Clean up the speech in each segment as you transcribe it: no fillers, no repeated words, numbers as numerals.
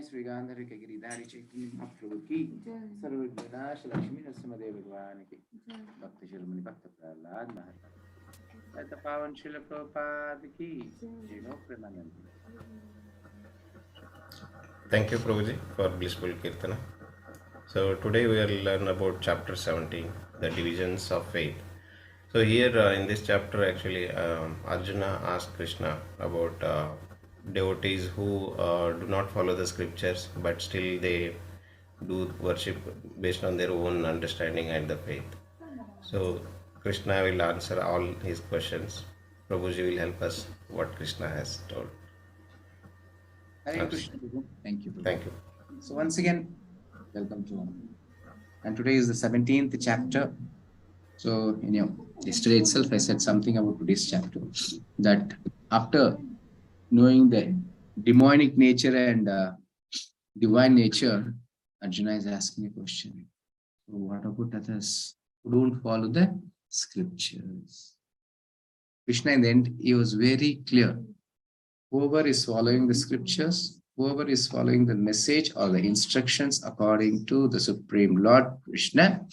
श्री गांधारी के गिरिधारी चैतन्य महाप्रभु की सर्वविघ्नाश लक्ष्मी नरसिंहदेव भगवान की भक्त शिरोमणि भक्त प्रहलाद महाराज पावन शिल प्रभुपाद की जय Premanand. Thank you, Prabhuji, for blissful Kirtana. So today we will learn about chapter 17, the divisions of faith. So here in this chapter actually Arjuna asked Krishna about devotees who do not follow the scriptures but still they do worship based on their own understanding and the faith. So Krishna will answer all his questions. Prabhuji will help us what Krishna has told. Hare Krishna. Thank you. Thank you. So once again, welcome to all. And today is the 17th chapter. So yesterday itself I said something about today's chapter, that after knowing the demonic nature and divine nature, Arjuna is asking a question. So what about others who don't follow the scriptures? Krishna in the end, he was very clear. Whoever is following the scriptures, whoever is following the message or the instructions according to the Supreme Lord Krishna,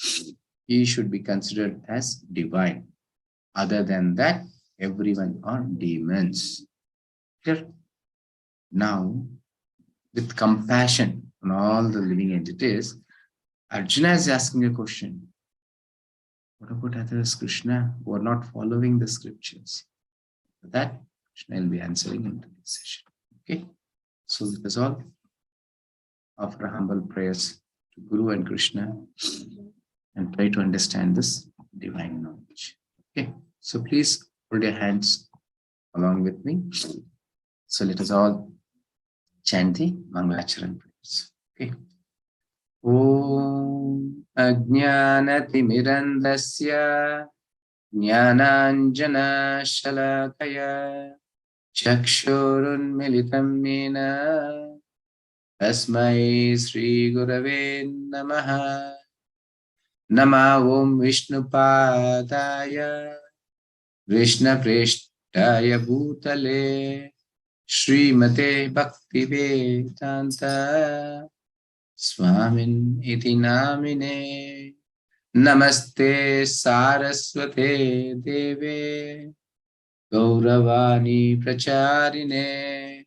he should be considered as divine. Other than that, everyone are demons. Clear? Now, with compassion on all the living entities, Arjuna is asking a question. What about others, Krishna, who are not following the scriptures? For that, Krishna will be answering in this session. Okay? So let us all offer humble prayers to Guru and Krishna and try to understand this divine knowledge. Okay? So please hold your hands along with me. So let us all chant the Mangalacharan prayers. Okay. Om Ajnanatimirandasya Jnananjana Shalakaya Chakshurunmilitam Mena Tasmai Sri Gurave Namaha. Nama Om Vishnupadaya Krishna Preshtaya Bhutale Srimate Bhakti Vedanta Swamin iti namine. Namaste Saraswate Deve Gauravani Pracharine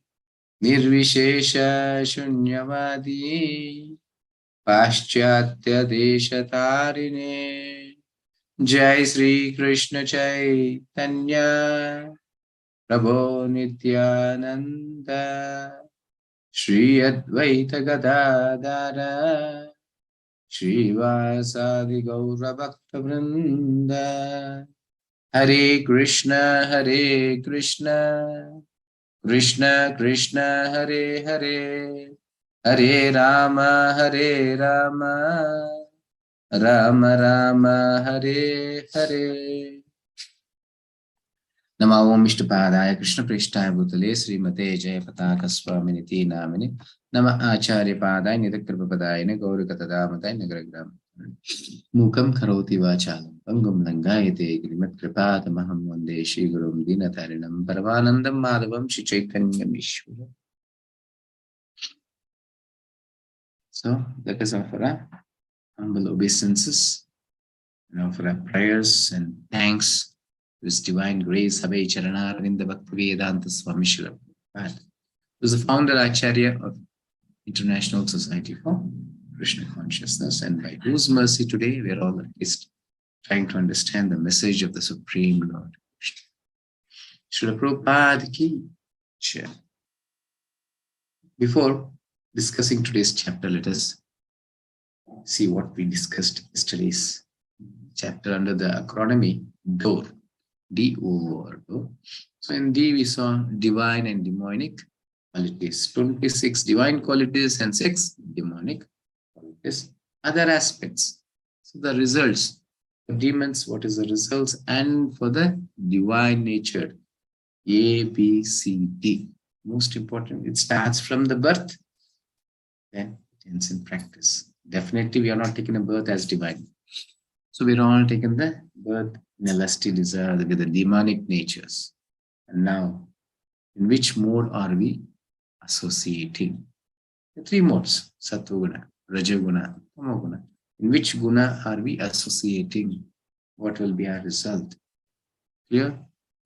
Nirvishesha Shunyavadi Paschatya Deshatarine. Jai Sri Krishna Chaitanya Prabhu Nityananda Shri Advaita Gadadara Srivasadi Gaura Bhakta Vrinda. Hare Krishna Krishna Krishna Hare Hare Hare Rama Rama Rama Hare Hare. Nama Om Ishtapadaya Krishna Preshtaya Bhutale Srimate Jaya Pataka Swaminiti Namini Nama Acharya Padaya Nidakripapadaya Gaurikatadamataya Nagragram Mukam karoti vachalam pangam langayate grimat kripatamaham vande Shri Gurum Dinatarinam Paravanandam Madhavam Shri Chaitanyam Ishwaram. So let us offer our humble obeisances and offer our prayers and thanks to His divine grace, Abhay Charanarinda Bhakti Vedanta Swami Srila Prabhupada, who is the founder Acharya of International Society for Krishna Consciousness, and by whose mercy today we are all at least trying to understand the message of the Supreme Lord. Srila Prabhupada ki jai. Before discussing today's chapter, let us see what we discussed yesterday's chapter under the acronymy DOOR, D-O-O-R. So in D we saw divine and demonic qualities, 26 divine qualities and 6 demonic qualities, other aspects. So the results, for demons, what is the results, and for the divine nature, A, B, C, D. Most important, it starts from the birth, then it ends in practice. Definitely, we are not taking a birth as divine. So we're all taking the birth in a lusty desire with the demonic natures. And now, in which mode are we associating? The 3 modes, Sattva-guna, Raja-guna, Tamo-guna. In which guna are we associating? What will be our result? Clear?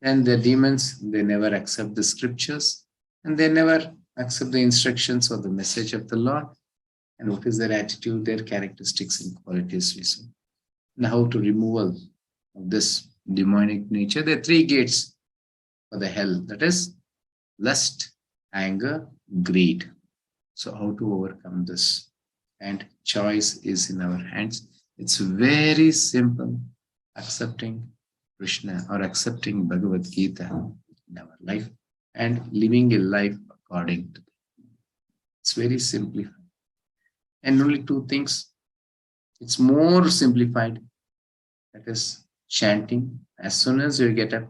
And the demons, they never accept the scriptures and they never accept the instructions or the message of the Lord. And what is their attitude, their characteristics and qualities we saw. And how to removal of this demonic nature. There are 3 gates for the hell. That is lust, anger, greed. So how to overcome this? And choice is in our hands. It's very simple. Accepting Krishna or accepting Bhagavad Gita in our life and living a life according to it. It's very simplified. And only 2 things. It's more simplified. That is chanting. As soon as you get up,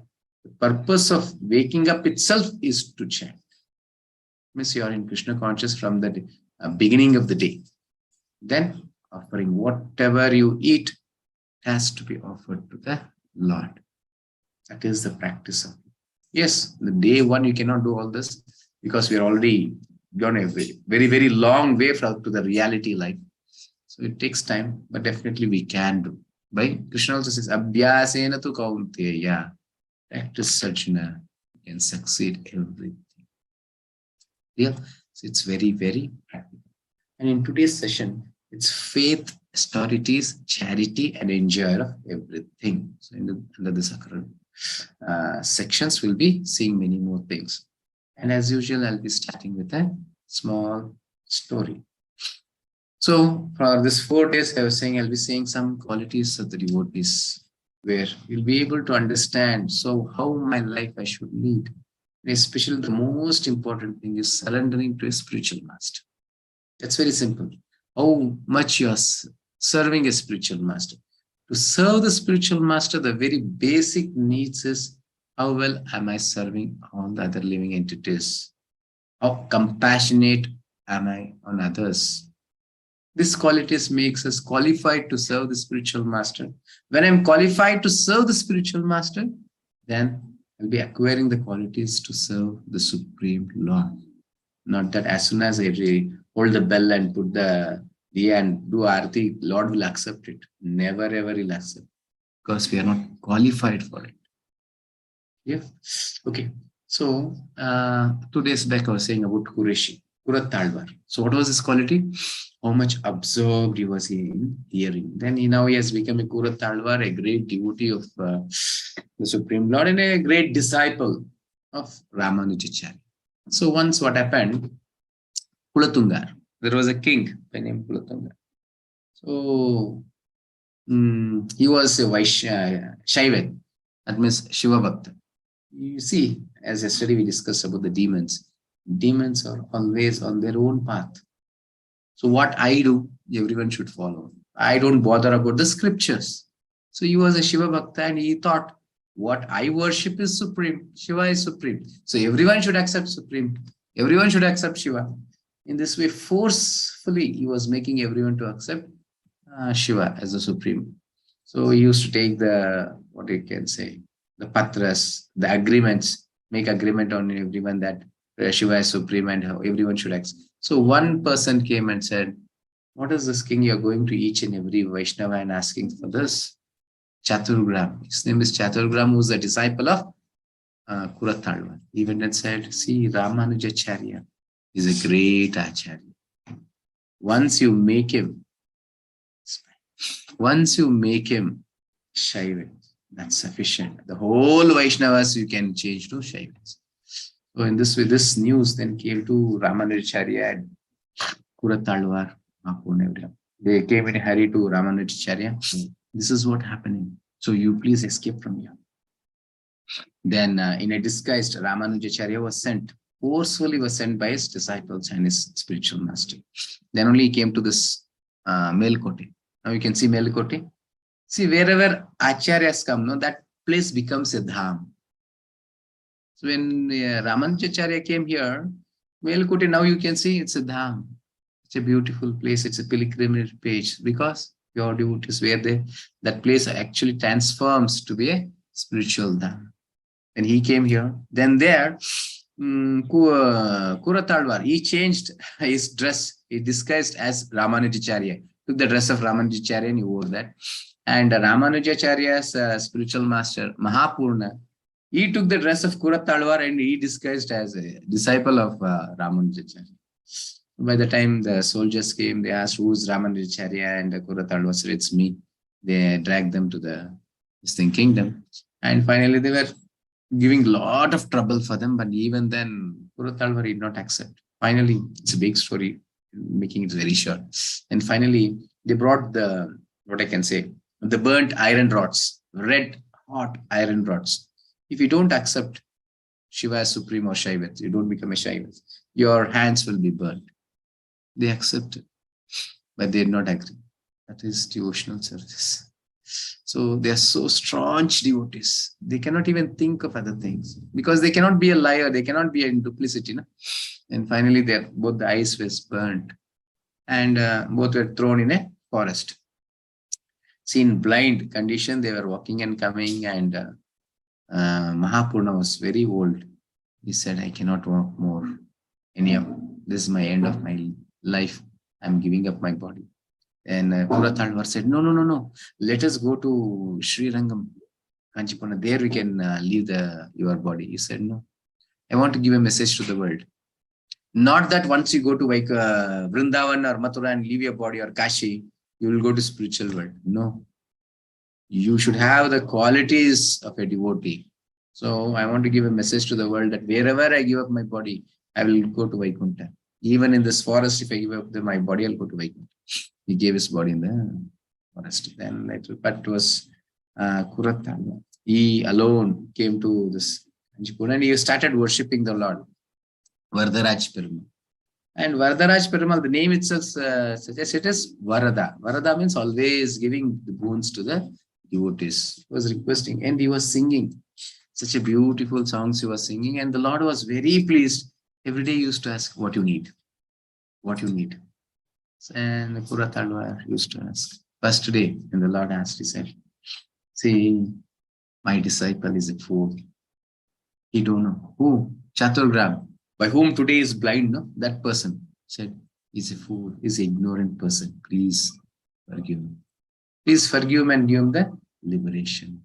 the purpose of waking up itself is to chant. Means you are in Krishna conscious from the beginning of the day. Then offering whatever you eat has to be offered to the Lord. That is the practice of it. Yes, the day 1 you cannot do all this because we are already gone a very, very long way to the reality life. So it takes time, but definitely we can do. By Krishna also says, Abhyasena tu kaunteya. Practice Sajna, you can succeed everything. Yeah, so it's very, very practical. And in today's session, it's faith, austerities, charity, and enjoyer of everything. So under this sections, we'll be seeing many more things. And as usual, I'll be starting with a small story. So for this 4 days, I was saying I'll be saying some qualities of the devotees where you'll be able to understand so how my life I should lead. And especially the most important thing is surrendering to a spiritual master. That's very simple. How much you are serving a spiritual master. To serve the spiritual master, the very basic needs is how well am I serving all the other living entities? How compassionate am I on others? This qualities makes us qualified to serve the spiritual master. When I'm qualified to serve the spiritual master, then I'll be acquiring the qualities to serve the Supreme Lord. Not that as soon as I hold the bell and put the diya and do arati, Lord will accept it. Never ever he'll accept. Because we are not qualified for it. Yeah. Okay. So 2 days back I was saying about Kureshi, Kurattalvar. So what was his quality? How much absorbed he was in hearing. Then now he has become a Kurattalvar, a great devotee of the Supreme Lord and a great disciple of Ramanujacharya. So once what happened, Kulatungar, there was a king by name Kulatungar. So he was a Shaivat, that means Shiva Bhakta. You see, as yesterday we discussed about the demons. Demons are always on their own path. So what I do, everyone should follow. I don't bother about the scriptures. So he was a Shiva Bhakta and he thought, what I worship is supreme. Shiva is supreme. So everyone should accept supreme. Everyone should accept Shiva. In this way, forcefully, he was making everyone to accept Shiva as the supreme. So he used to take the, what you can say, the patras, the agreements, make agreement on everyone that Shiva is supreme and how everyone should act. So one person came and said, what is this king? You're going to each and every Vaishnava and asking for this. Chaturgram. His name is Chaturgram, who's a disciple of Kuratalwar. He went and said, see, Ramanujacharya is a great acharya. Once you make him, once you make him Shaiva, that's sufficient. The whole Vaishnavas you can change to Shaivas. So in this, with this news then came to Ramanujacharya and Kuratalwar, they came in a hurry to Ramanujacharya. This is what happening. So you please escape from here. Then in a disguised, Ramanujacharya was sent, forcefully was sent by his disciples and his spiritual master. Then only he came to this Melkote. Now you can see Melkote. See, wherever acharyas come, no, that place becomes a dham. So when Ramanujacharya came here, Melkote, now you can see it's a dham. It's a beautiful place. It's a pilgrimage page because your devotees were there. That place actually transforms to be a spiritual dham. When he came here, then there, Kuratalwar, he changed his dress. He disguised as Ramanujacharya. Took the dress of Ramanujacharya and he wore that. And Ramanujacharya's spiritual master, Mahapurna, he took the dress of Kuratalwar and he disguised as a disciple of Ramanujacharya. By the time the soldiers came, they asked, who's Ramanujacharya? And Kuratalwar said, it's me. They dragged them to the kingdom. And finally, they were giving a lot of trouble for them. But even then, Kuratalwar did not accept. Finally, it's a big story, making it very short. And finally, they brought the, what I can say, the burnt iron rods, red hot iron rods. If you don't accept Shiva as supreme or Shaivat, you don't become a Shaivat, your hands will be burnt. They accepted, but they did not agree. That is devotional service. So they are so staunch devotees. They cannot even think of other things because they cannot be a liar. They cannot be in duplicity. No? And finally, both the eyes were burnt and both were thrown in a forest. See, in blind condition, they were walking and coming, and Mahapurna was very old. He said, I cannot walk more. Anyhow, this is my end of my life. I'm giving up my body. And Kuratalwar said, no. Let us go to Sri Rangam, Kanchipurna. There we can leave your body. He said, no. I want to give a message to the world. Not that once you go to Vrindavan or Mathura and leave your body, or Kashi, you will go to spiritual world. No. You should have the qualities of a devotee. So I want to give a message to the world that wherever I give up my body, I will go to Vaikuntha. Even in this forest, if I give up my body, I'll go to Vaikuntha. He gave his body in the forest. Then later, but it was Kuratalwar. He alone came to this Kanchipurna and he started worshipping the Lord, Varadaraj Perumal. And Varadaraj Perumal, the name itself suggests it is Varada. Varada means always giving the boons to the devotees. He was requesting and he was singing. Such a beautiful songs he was singing, and the Lord was very pleased. Every day he used to ask, what you need? What you need? And Kuratalwar used to ask. First day, and the Lord asked, he said, see, my disciple is a fool. He don't know. Who? Chaturgram, by whom today is blind, no? That person said, he's a fool, he's an ignorant person. Please forgive him. Please forgive him and give him the liberation.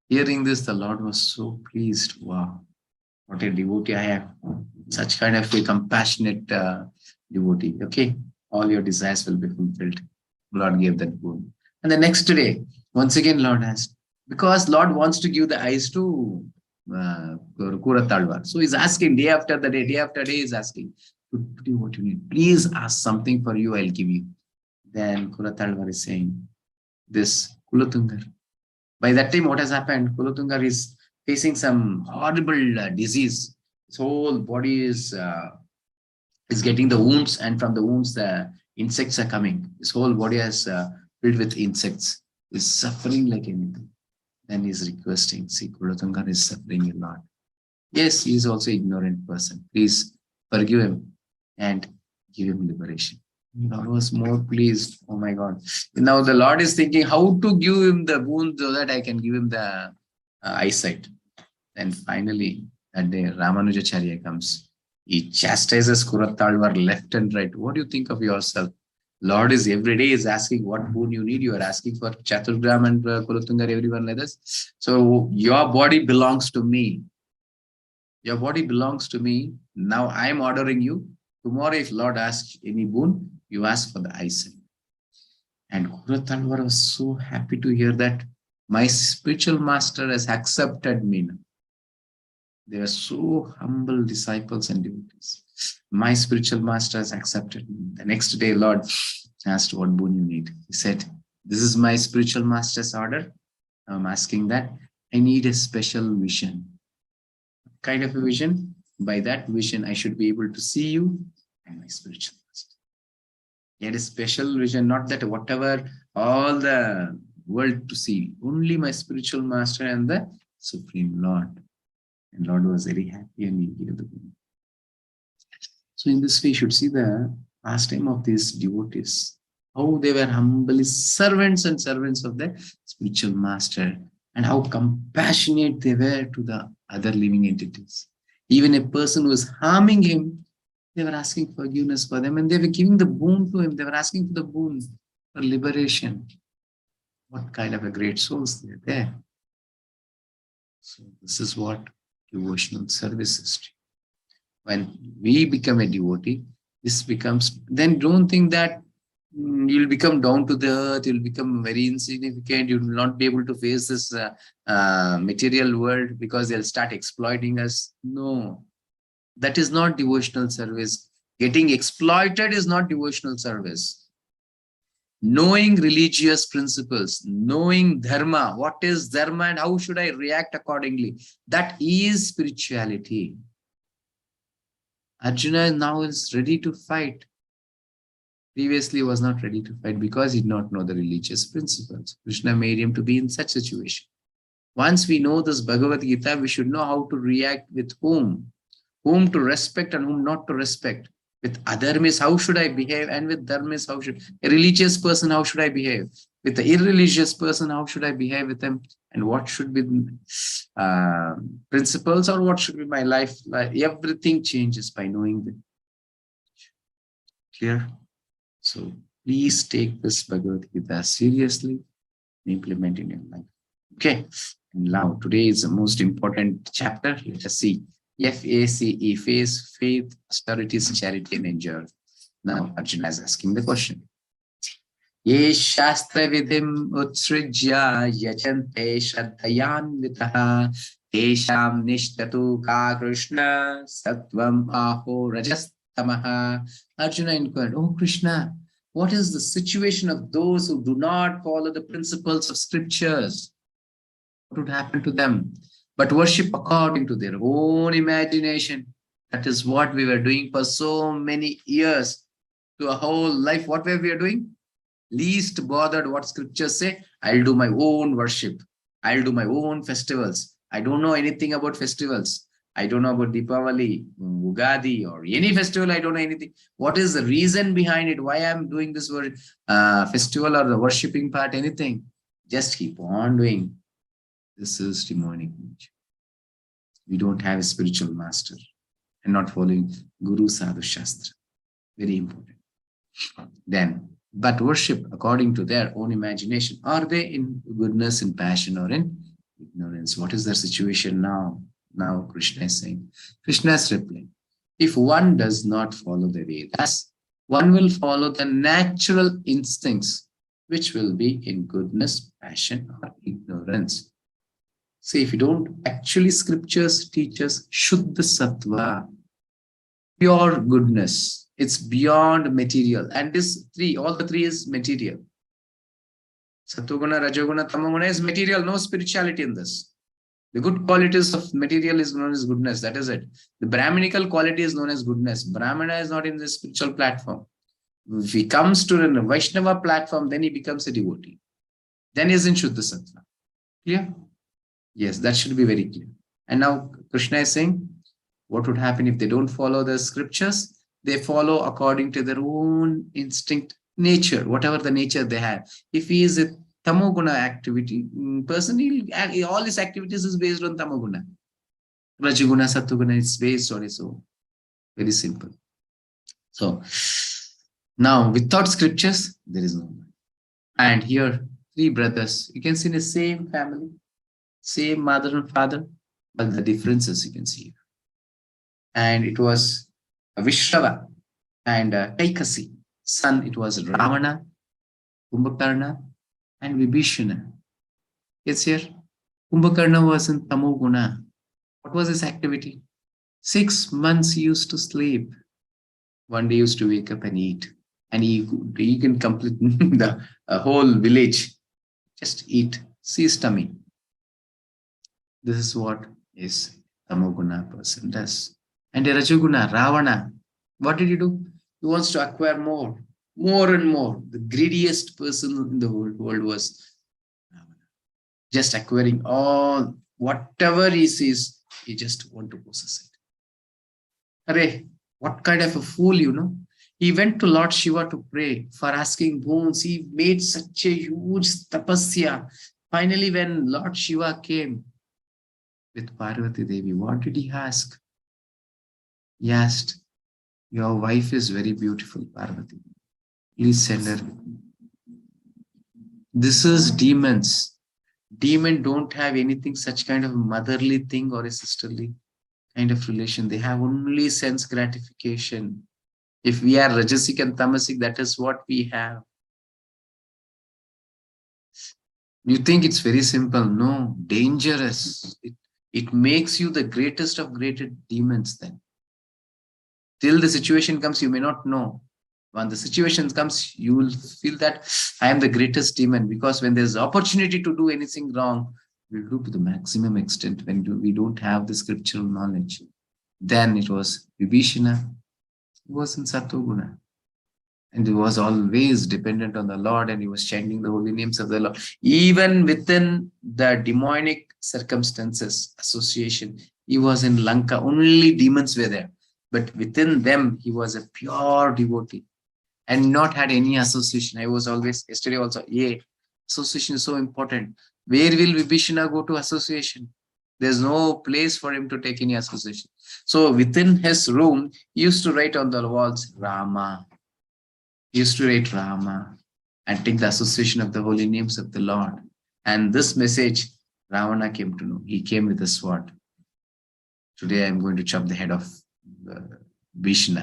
Hearing this, the Lord was so pleased. Wow, what a devotee I have. Such kind of a compassionate devotee. Okay, all your desires will be fulfilled. Lord gave that boon. And the next day, once again, Lord asked, because Lord wants to give the eyes to Kuratalwar. So he's asking day after day, he's asking, do what you need. Please ask something for you, I'll give you. Then Kuratalwar is saying, this Kulatungar. By that time, what has happened? Kulatungar is facing some horrible disease. His whole body is getting the wounds, and from the wounds, the insects are coming. His whole body is filled with insects. He's suffering like anything. Then he's requesting, see, Kulatungar is suffering a lot. Yes, he is also an ignorant person. Please forgive him and give him liberation. Lord was more pleased. Oh my God. Now the Lord is thinking how to give him the boon so that I can give him the eyesight. And finally, that day, Ramanujacharya comes. He chastises Kurattalvar left and right. What do you think of yourself? Lord is every day is asking what boon you need. You are asking for Chaturgram and Kulatungar, everyone like this. So your body belongs to me. Your body belongs to me. Now I am ordering you. Tomorrow, if Lord asks any boon, you ask for the eyesight. And Kuratalvar was so happy to hear that my spiritual master has accepted me. They are so humble disciples and devotees. My spiritual master has accepted me. The next day, Lord asked what boon you need. He said, this is my spiritual master's order. I'm asking that. I need a special vision. Kind of a vision. By that vision, I should be able to see you and my spiritual master. He had a special vision, not that whatever all the world to see, only my spiritual master and the Supreme Lord. And Lord was very happy and he gave the boon. So in this way, you should see the pastime of these devotees, how they were humbly servants and servants of the spiritual master, and how compassionate they were to the other living entities. Even a person who was harming him, they were asking forgiveness for them, and they were giving the boon to him. They were asking for the boon for liberation. What kind of a great souls they are there. So this is what devotional service is. When we become a devotee, this becomes, then don't think that you'll become down to the earth, you'll become very insignificant, you will not be able to face this material world because they'll start exploiting us. No, that is not devotional service. Getting exploited is not devotional service. Knowing religious principles, knowing dharma, what is dharma and how should I react accordingly, that is spirituality. Arjuna now is ready to fight. Previously was not ready to fight because he did not know the religious principles. Krishna made him to be in such situation. Once we know this Bhagavad Gita, we should know how to react with whom to respect and whom not to respect. With adharmis, how should I behave? And with dharmis, how should a religious person, how should I behave? With the irreligious person, how should I behave with them? And what should be principles or what should be my life? Everything changes by knowing them. Clear? So please take this Bhagavad Gita seriously and implement in your life. Okay. And now today is the most important chapter. Let us see. FACE, faith, austerity, charity, and endurance. Now Arjuna is asking the question. Ye shastra vidhim utsrijya yachante shraddhayanvitaha tesham nishtatu ka Krishna sattvam aho rajastamaha. Arjuna inquired, oh Krishna, what is the situation of those who do not follow the principles of scriptures? What would happen to them? But worship according to their own imagination. That is what we were doing for so many years. To a whole life, what were we doing? Least bothered what scriptures say. I'll do my own worship. I'll do my own festivals. I don't know anything about festivals. I don't know about Deepavali, Ugadi, or any festival. I don't know anything. What is the reason behind it? Why I'm doing this festival or the worshipping part? Anything. Just keep on doing. This is demonic nature. We don't have a spiritual master and not following Guru Sadhu Shastra. Very important. Then, but worship according to their own imagination. Are they in goodness, in passion, or in ignorance? What is their situation now? Now Krishna is saying. Krishna is replying. If one does not follow the Vedas, one will follow the natural instincts, which will be in goodness, passion, or ignorance. See, if you don't, actually scriptures teach us Shuddha Sattva, pure goodness. It's beyond material. And this three, all the three is material. Sattva-guna, Rajoguna, Tamaguna is material, no spirituality in this. The good qualities of material is known as goodness. That is it. The Brahminical quality is known as goodness. Brahmana is not in the spiritual platform. If he comes to the Vaishnava platform, then he becomes a devotee. Then he is in Shuddha Sattva. Clear? Yes, that should be very clear. And now Krishna is saying, what would happen if they don't follow the scriptures? They follow according to their own instinct, nature, whatever the nature they have. If he is a tamoguna activity person, all his activities is based on tamoguna. Rajaguna, Satuguna is based on his own. Very simple. So now without scriptures, there is no man. And here, three brothers. You can see the same family, same mother and father, but the differences you can see. And it was Vishrava and Kaikasi. Son, it was Ravana, Kumbhakarna, and Vibhishana. Yes, here, Kumbhakarna was in Tamoguna. What was his activity? 6 months he used to sleep. One day he used to wake up and eat. And he can complete the whole village. Just eat, see his tummy. This is what is Tamoguna person does. And a Rajaguna, Ravana, what did he do? He wants to acquire more and more. The greediest person in the world was Ravana. Just acquiring all, whatever he sees, he just want to possess it. Array, what kind of a fool, you know? He went to Lord Shiva to pray for asking boons. He made such a huge tapasya. Finally, when Lord Shiva came with Parvati Devi, what did he ask? He asked, your wife is very beautiful, Parvati. Please send her. This is demons. Demon don't have anything such kind of motherly thing or a sisterly kind of relation. They have only sense gratification. If we are Rajasic and Tamasic, that is what we have. You think it's very simple. No, dangerous. It makes you the greatest of great demons then. Till the situation comes, you may not know. When the situation comes, you will feel that I am the greatest demon, because when there's opportunity to do anything wrong, we'll do to the maximum extent when we don't have the scriptural knowledge. Then it was Vibhishana, he was in Satoguna. And he was always dependent on the Lord, and he was chanting the holy names of the Lord. Even within the demonic circumstances, association, he was in Lanka, only demons were there. But within them, he was a pure devotee and not had any association. I was always, yesterday also, association is so important. Where will Vibhishana go to association? There's no place for him to take any association. So within his room, he used to write on the walls, Rama. He used to write Rama and take the association of the holy names of the Lord. And this message, Ravana came to know. He came with a sword. Today I'm going to chop the head of Vishnu.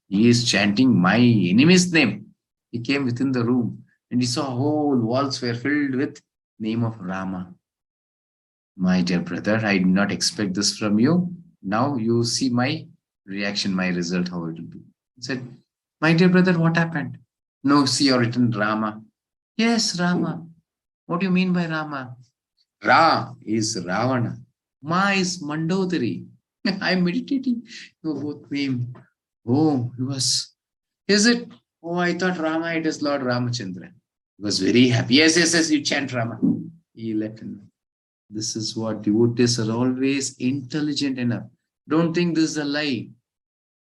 He is chanting my enemy's name. He came within the room and he saw whole walls were filled with name of Rama. My dear brother, I did not expect this from you. Now you see my reaction, my result, how it will be. He said, my dear brother, what happened? No, see, you're written Rama. Yes, Rama. What do you mean by Rama? Ra is Ravana. Ma is Mandodari. I'm meditating. You both name. Oh, he was. Is it? Oh, I thought Rama, it is Lord Ramachandra. He was very happy. Yes, you chant Rama. He let him know. This is what devotees are always intelligent enough. Don't think this is a lie.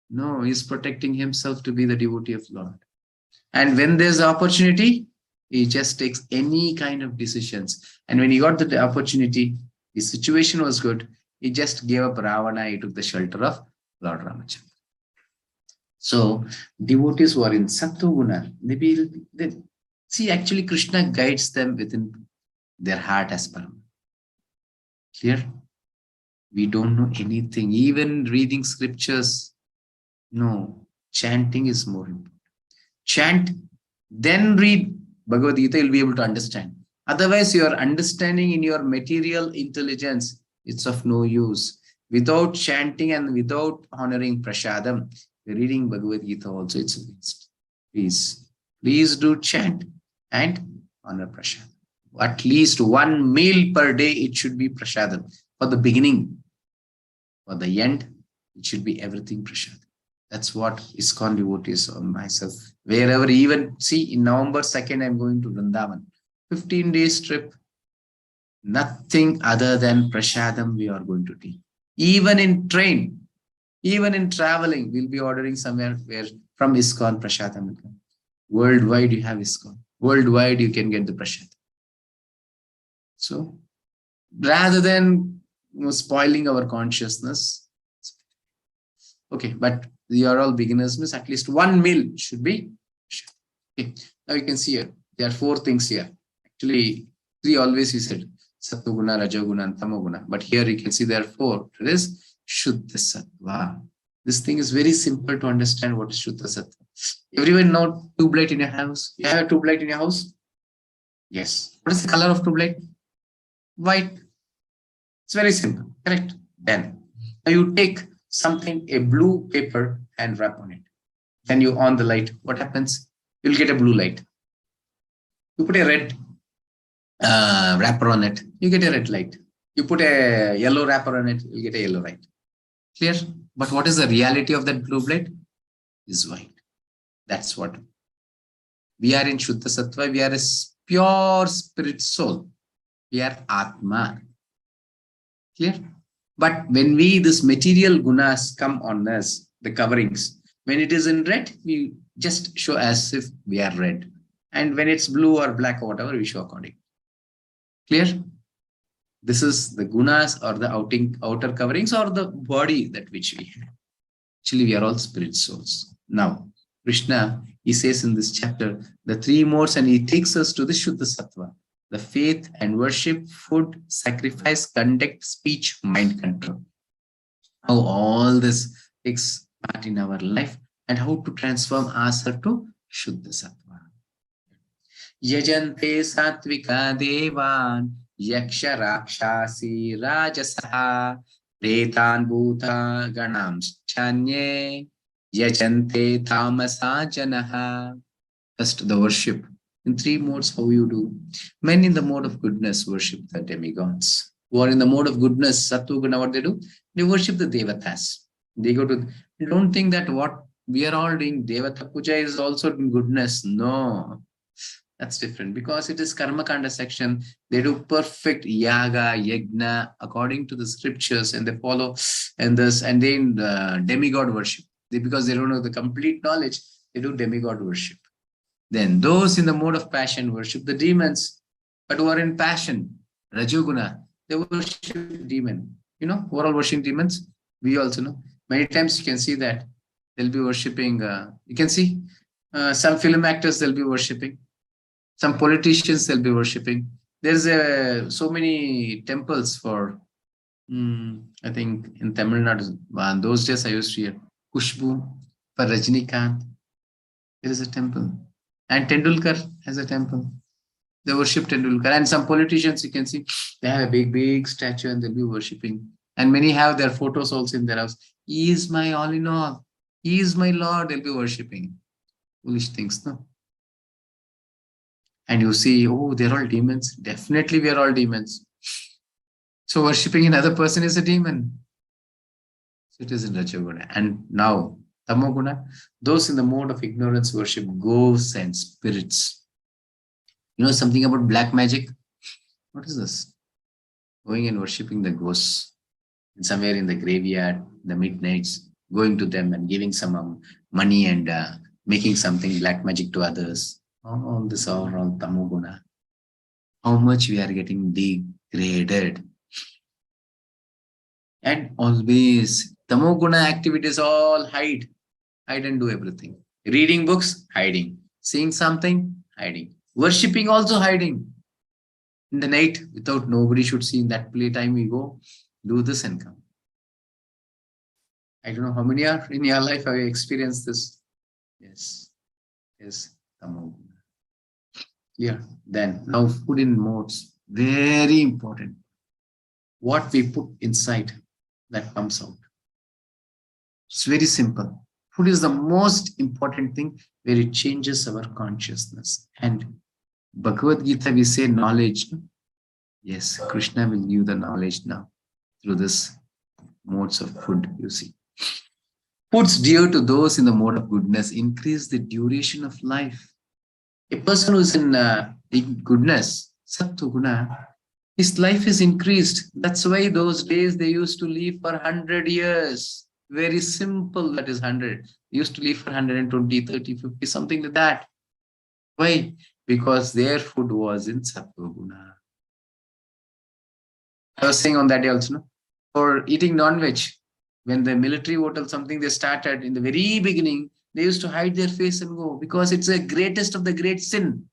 No, he's protecting himself to be the devotee of Lord. And when there's opportunity, he just takes any kind of decisions. And when he got the opportunity, his situation was good. He just gave up Ravana. He took the shelter of Lord Ramachandra. So devotees who are in Sattva-guna, see, actually Krishna guides them within their heart as Param. Clear? We don't know anything. Even reading scriptures, no, chanting is more important. Chant, then read Bhagavad Gita, you'll be able to understand. Otherwise, your understanding in your material intelligence, it's of no use. Without chanting and without honoring Prasadam, reading Bhagavad Gita also, it's a waste. Please do chant and honor Prasadam. At least one meal per day, it should be Prasadam. For the beginning, for the end, it should be everything Prasadam. That's what ISKCON devotees or myself, wherever, even see in November 2nd, I'm going to Vrindavan. 15 days trip, nothing other than Prasadam we are going to take. Even in train, Even in traveling, we'll be ordering somewhere where from ISKCON Prasadam. Worldwide, you have ISKCON. Worldwide, you can get the Prasad. So rather than spoiling our consciousness, okay, but we are all beginners, means at least one meal should be. Okay. Now you can see here, there are four things here. Actually, three always we said, Sattva-guna, Rajoguna, and Tamoguna. But here you can see there are four. It is Shuddha Sattva. This thing is very simple to understand what is Shuddha Sattva. Everyone know tube light in your house? You have a tube light in your house? Yes. What is the color of tube light? White. It's very simple, correct? Then now you take something, a blue paper, and wrap on it. Then you on the light. What happens? You'll get a blue light. You put a red wrapper on it, you get a red light. You put a yellow wrapper on it, you get a yellow light. Clear? But what is the reality of that blue light? Is white. That's what. We are in Shuddha Sattva. We are a pure spirit soul. We are Atma. Clear? But when this material gunas come on us, the coverings, when it is in red, we just show as if we are red. And when it's blue or black or whatever, we show according. Clear? This is the gunas or the outer coverings or the body that which we have. Actually, we are all spirit souls. Now, Krishna, he says in this chapter, the three modes, and he takes us to the Shuddha Sattva. The faith and worship, food, sacrifice, conduct, speech, mind control. How all this takes part in our life and how to transform ourselves to Shuddha Sattva. Yajante Satvika Devan Yaksha Rakshasi Rajasaha Pretan Bhuta Ganam Chanye Yajante Tamasa Janaha. First, the worship. In three modes, how you do. Men in the mode of goodness worship the demigods. Who are in the mode of goodness, Sattva-guna, what they do? They worship the devatas. They go to, don't think that what we are all doing, Devata Puja is also in goodness. No, that's different because it is Karma Kanda section. They do perfect yaga, yajna according to the scriptures and they follow and this and then demigod worship. Because they don't know the complete knowledge, they do demigod worship. Then those in the mode of passion worship the demons, but who are in passion, Rajoguna, they worship demon. You know, who are all worshiping demons? We also know. Many times you can see that they'll be worshipping, you can see some film actors they'll be worshipping, some politicians they'll be worshipping. There's so many temples for, I think in Tamil Nadu, those days I used to hear, Kushbu, for Rajnikant, there is a temple. And Tendulkar has a temple. They worship Tendulkar. And some politicians, you can see, they have a big, big statue and they'll be worshipping. And many have their photos also in their house. He is my all in all. He is my Lord. They'll be worshipping. Foolish things, no? And you see, oh, they're all demons. Definitely we are all demons. So worshipping another person is a demon. So it is in Rajoguna. And now, Tamoguna, those in the mode of ignorance worship ghosts and spirits. You know something about black magic? What is this? Going and worshipping the ghosts. And somewhere in the graveyard, the midnights, going to them and giving some money and making something black magic to others. All this are all Tamoguna. How much we are getting degraded. And always, Tamoguna activities all hide and do everything. Reading books, hiding. Seeing something, hiding. Worshipping also hiding. In the night, without nobody should see, in that playtime we go, do this and come. I don't know how many are in your life have you experienced this? Yes. Yes, Tamoguna. Yeah. Then now food in modes. Very important. What we put inside, that comes out. It's very simple. Food is the most important thing where it changes our consciousness. And Bhagavad Gita, we say knowledge. Yes, Krishna will give the knowledge now through this modes of food, you see. Foods dear to those in the mode of goodness increase the duration of life. A person who is in goodness, Sattva Guna, his life is increased. That's why those days they used to live for 100 years. Very simple, that is 100. Used to live for 120, 30, 50, something like that. Why? Because their food was in Sattva Guna. I was saying on that day also, no? For eating non-veg, when the military hotel, something they started in the very beginning, they used to hide their face and go because it's the greatest of the great sin.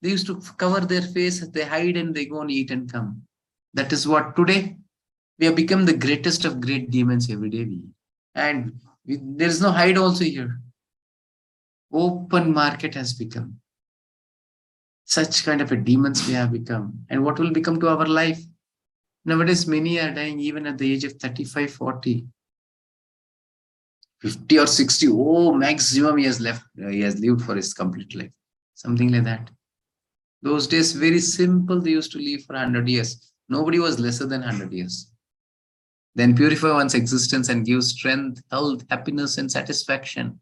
They used to cover their face, they hide and they go and eat and come. That is what today we have become the greatest of great demons every day we eat. And there is no hide also here. Open market has become. Such kind of a demons we have become. And what will become to our life? Nowadays, many are dying even at the age of 35, 40. 50 or 60. Oh, maximum he has left. He has lived for his complete life. Something like that. Those days, very simple. They used to live for 100 years. Nobody was lesser than 100 years. Then purify one's existence and give strength, health, happiness, and satisfaction.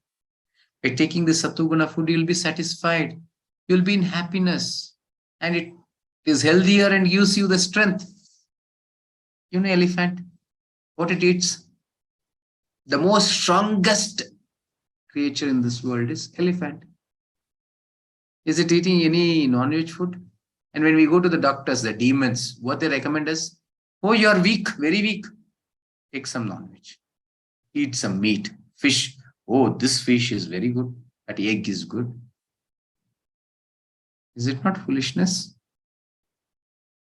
By taking the Sattva food, you'll be satisfied. You'll be in happiness. And it is healthier and gives you the strength. You know, elephant, what it eats? The most strongest creature in this world is elephant. Is it eating any non-veg food? And when we go to the doctors, the demons, what they recommend us? Oh, you're weak, very weak. Take some non-veg. Eat some meat, fish. Oh, this fish is very good. That egg is good. Is it not foolishness?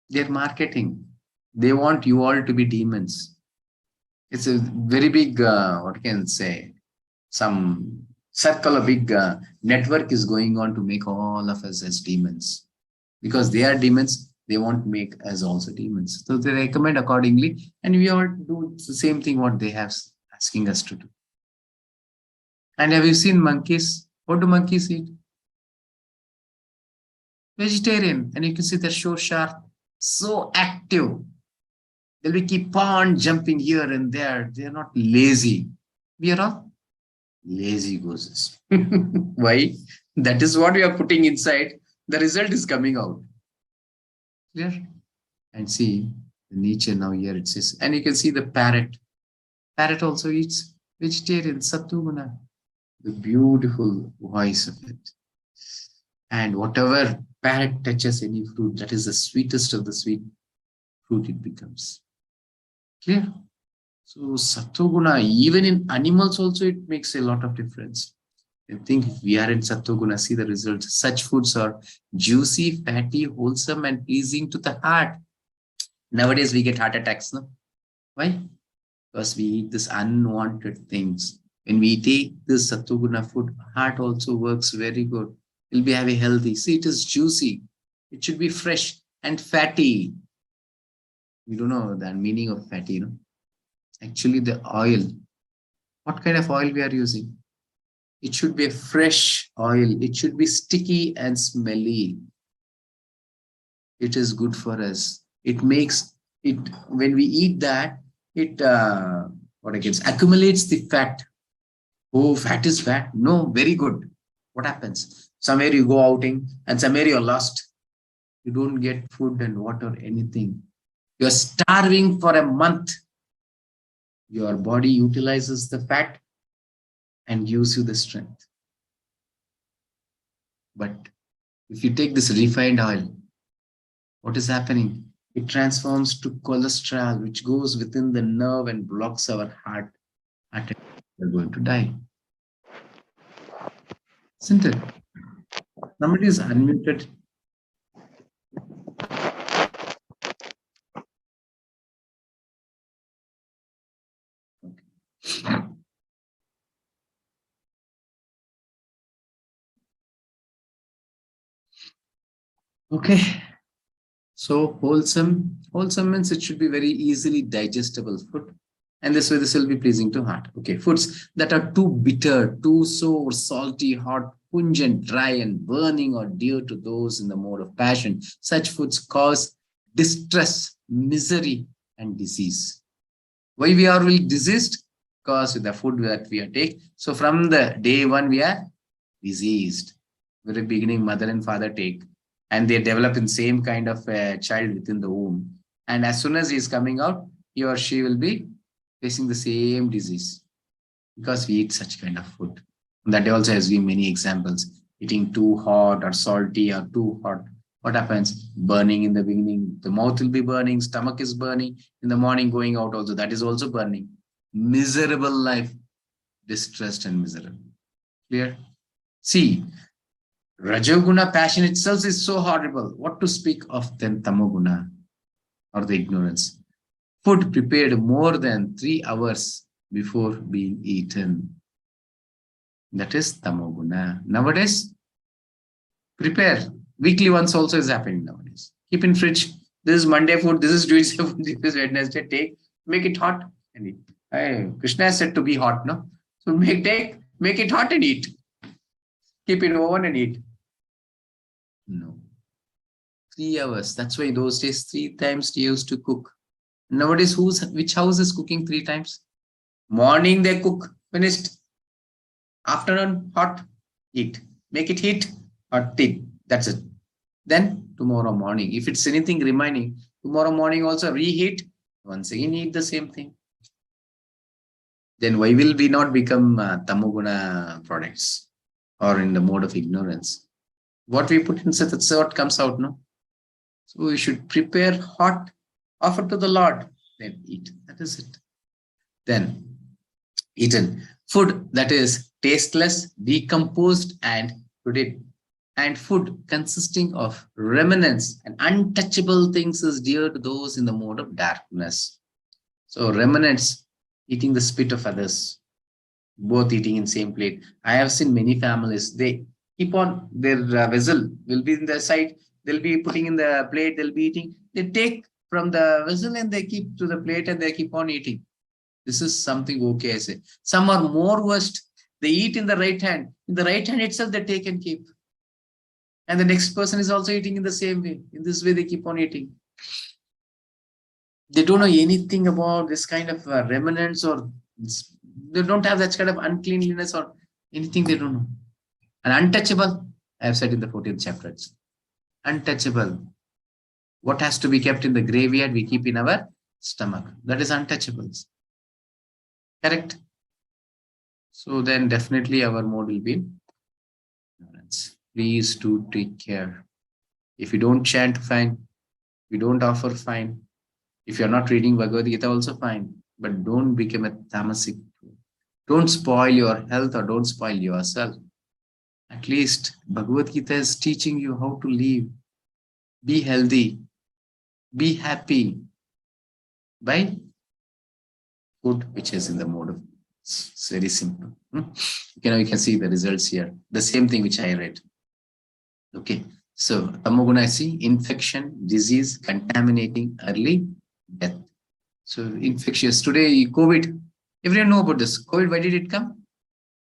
They're marketing. They want you all to be demons. It's a very big, what can I say, some circle, a big network is going on to make all of us as demons. Because they are demons, they want to make us also demons. So they recommend accordingly, and we all do the same thing what they have asking us to do. And have you seen monkeys? What do monkeys eat? Vegetarian. And you can see they're so sharp, so active. They'll be keep on jumping here and there. They're not lazy. We are all lazy gooses. Why? That is what we are putting inside. The result is coming out. Clear? And see the nature now here it says. And you can see the parrot. Parrot also eats vegetarian, Sattva. The beautiful voice of it. And whatever parrot touches any fruit, that is the sweetest of the sweet fruit it becomes. Clear? So Sattva, even in animals also, it makes a lot of difference. I think if we are in Sattva, see the results. Such foods are juicy, fatty, wholesome, and pleasing to the heart. Nowadays, we get heart attacks, no? Why? Because we eat this unwanted things. When we take this Sattva food, heart also works very good. It'll be very healthy. See, it is juicy. It should be fresh and fatty. We don't know the meaning of fatty, no? Actually, the oil. What kind of oil we are using? It should be a fresh oil. It should be sticky and smelly. It is good for us. It makes it, when we eat that, it accumulates the fat. Oh, fat is fat. No, very good. What happens? Somewhere you go outing and somewhere you're lost. You don't get food and water, anything. You're starving for a month. Your body utilizes the fat and gives you the strength. But if you take this refined oil, what is happening? It transforms to cholesterol, which goes within the nerve and blocks our heart. We're going to die. Isn't it? Somebody is unmuted. Okay. So wholesome means it should be very easily digestible food. And this way, this will be pleasing to heart. Okay, foods that are too bitter, too sour, salty, hot, pungent, dry, and burning or dear to those in the mode of passion. Such foods cause distress, misery, and disease. Why we are diseased? Because with the food that we are taking. So from the day one, we are diseased. Very beginning, mother and father take. And they develop in same kind of a child within the womb. And as soon as he is coming out, he or she will be facing the same disease because we eat such kind of food. That also has been many examples. Eating too hot or salty or too hot. What happens? Burning in the beginning. The mouth will be burning, stomach is burning. In the morning going out also, that is also burning. Miserable life, distressed and miserable. Clear? See, Rajoguna passion itself is so horrible. What to speak of then Tamoguna or the ignorance? Food prepared more than 3 hours before being eaten. That is Tamoguna. Nowadays, prepare. Weekly once also is happening nowadays. Keep in fridge. This is Monday food. This is Tuesday food. This is Wednesday. Take, make it hot and eat. Hey, Krishna has said to be hot, no? So make it hot and eat. Keep it oven and eat. No. 3 hours. That's why those days 3 times they used to cook. Nowadays, which house is cooking 3 times? Morning they cook, finished. Afternoon, hot, eat. Make it heat, hot, eat. That's it. Then tomorrow morning, if it's anything remaining, tomorrow morning also reheat. Once again, eat the same thing. Then why will we not become Tamoguna products or in the mode of ignorance? What we put inside, that's what comes out, no? So we should prepare hot, offer to the Lord, then eat. That is it. Then eaten. Food that is tasteless, decomposed, and today, and food consisting of remnants and untouchable things is dear to those in the mode of darkness. So remnants, eating the spit of others, both eating in same plate. I have seen many families, they keep on their vessel will be in the side, they'll be putting in the plate, they'll be eating. They take from the vessel and they keep to the plate and they keep on eating. This is something okay, I say. Some are more worst. They eat in the right hand. In the right hand itself, they take and keep. And the next person is also eating in the same way. In this way, they keep on eating. They don't know anything about this kind of remnants, or they don't have that kind of uncleanliness or anything. They don't know. And untouchable, I have said in the 14th chapter. It's untouchable. What has to be kept in the graveyard, we keep in our stomach. That is untouchables. Correct? So then definitely our mode will be ignorance. Please do take care. If you don't chant, fine. If you don't offer, fine. If you're not reading Bhagavad Gita, also fine. But don't become a tamasic. Don't spoil your health or don't spoil yourself. At least Bhagavad Gita is teaching you how to live. Be healthy. Be happy. By food which is in the mode of, it's very simple. You can see the results here. The same thing which I read. Okay. So Tamoguna, see, infection, disease, contaminating, early death. So infectious. Today, COVID. Everyone know about this. COVID, why did it come?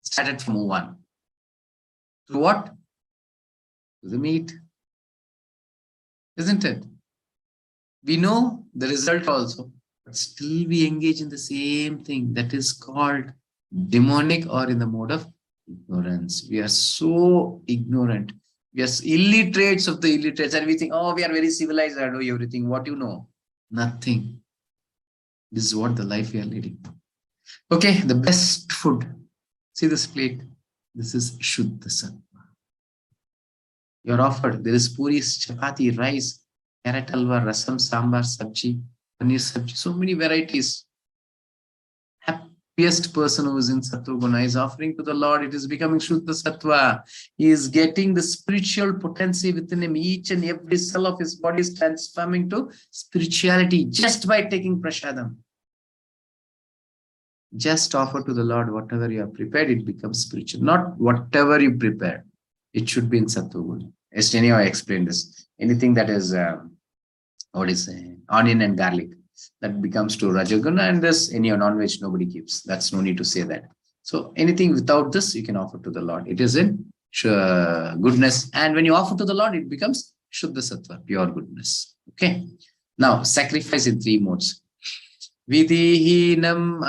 It started from Wuhan. To what? To the meat. Isn't it? We know the result also. But still we engage in the same thing that is called demonic or in the mode of ignorance. We are so ignorant. We are illiterates of the illiterates and we think, oh, we are very civilized. I know everything. What you know? Nothing. This is what the life we are leading. Okay, the best food. See this plate. This is Shuddha Sattva. You are offered. There is puris, chapati, rice, carrot halwa, rasam, sambar, sabji, paneer sabji, so many varieties. Happiest person who is in Sattva Guna is offering to the Lord. It is becoming Shuddha Sattva. He is getting the spiritual potency within him. Each and every cell of his body is transforming to spirituality just by taking prasadam. Just offer to the Lord whatever you have prepared, it becomes spiritual. Not whatever you prepare. It should be in Sattva Guna. Yesterday I explained this. Anything that is, onion and garlic, that becomes to Rajaguna, and this, any non-veg, nobody keeps. That's no need to say that. So anything without this, you can offer to the Lord. It is in goodness. And when you offer to the Lord, it becomes Shuddha Sattva, pure goodness. Okay. Now, sacrifice in 3 modes. Vidhihinam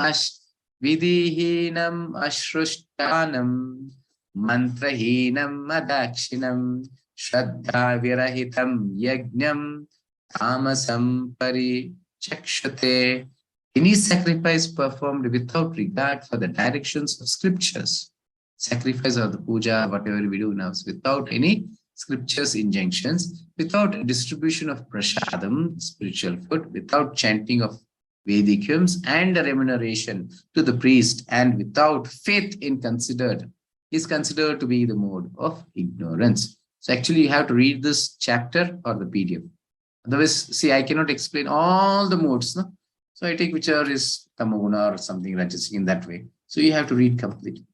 ashrushtanam mantrahinam adakshinam shraddha virahitam yajnam tamasam parichakshate Any sacrifice performed without regard for the directions of scriptures, sacrifice or the puja, whatever we do now, without any scriptures injunctions, without distribution of prasadam, spiritual food, without chanting of Vedic hymns and remuneration to the priest, and without faith in considered, is considered to be the mode of ignorance. So actually, you have to read this chapter or the PDF. Otherwise, see, I cannot explain all the modes. No? So I take whichever is tamoguna or something rajasic in that way. So you have to read completely.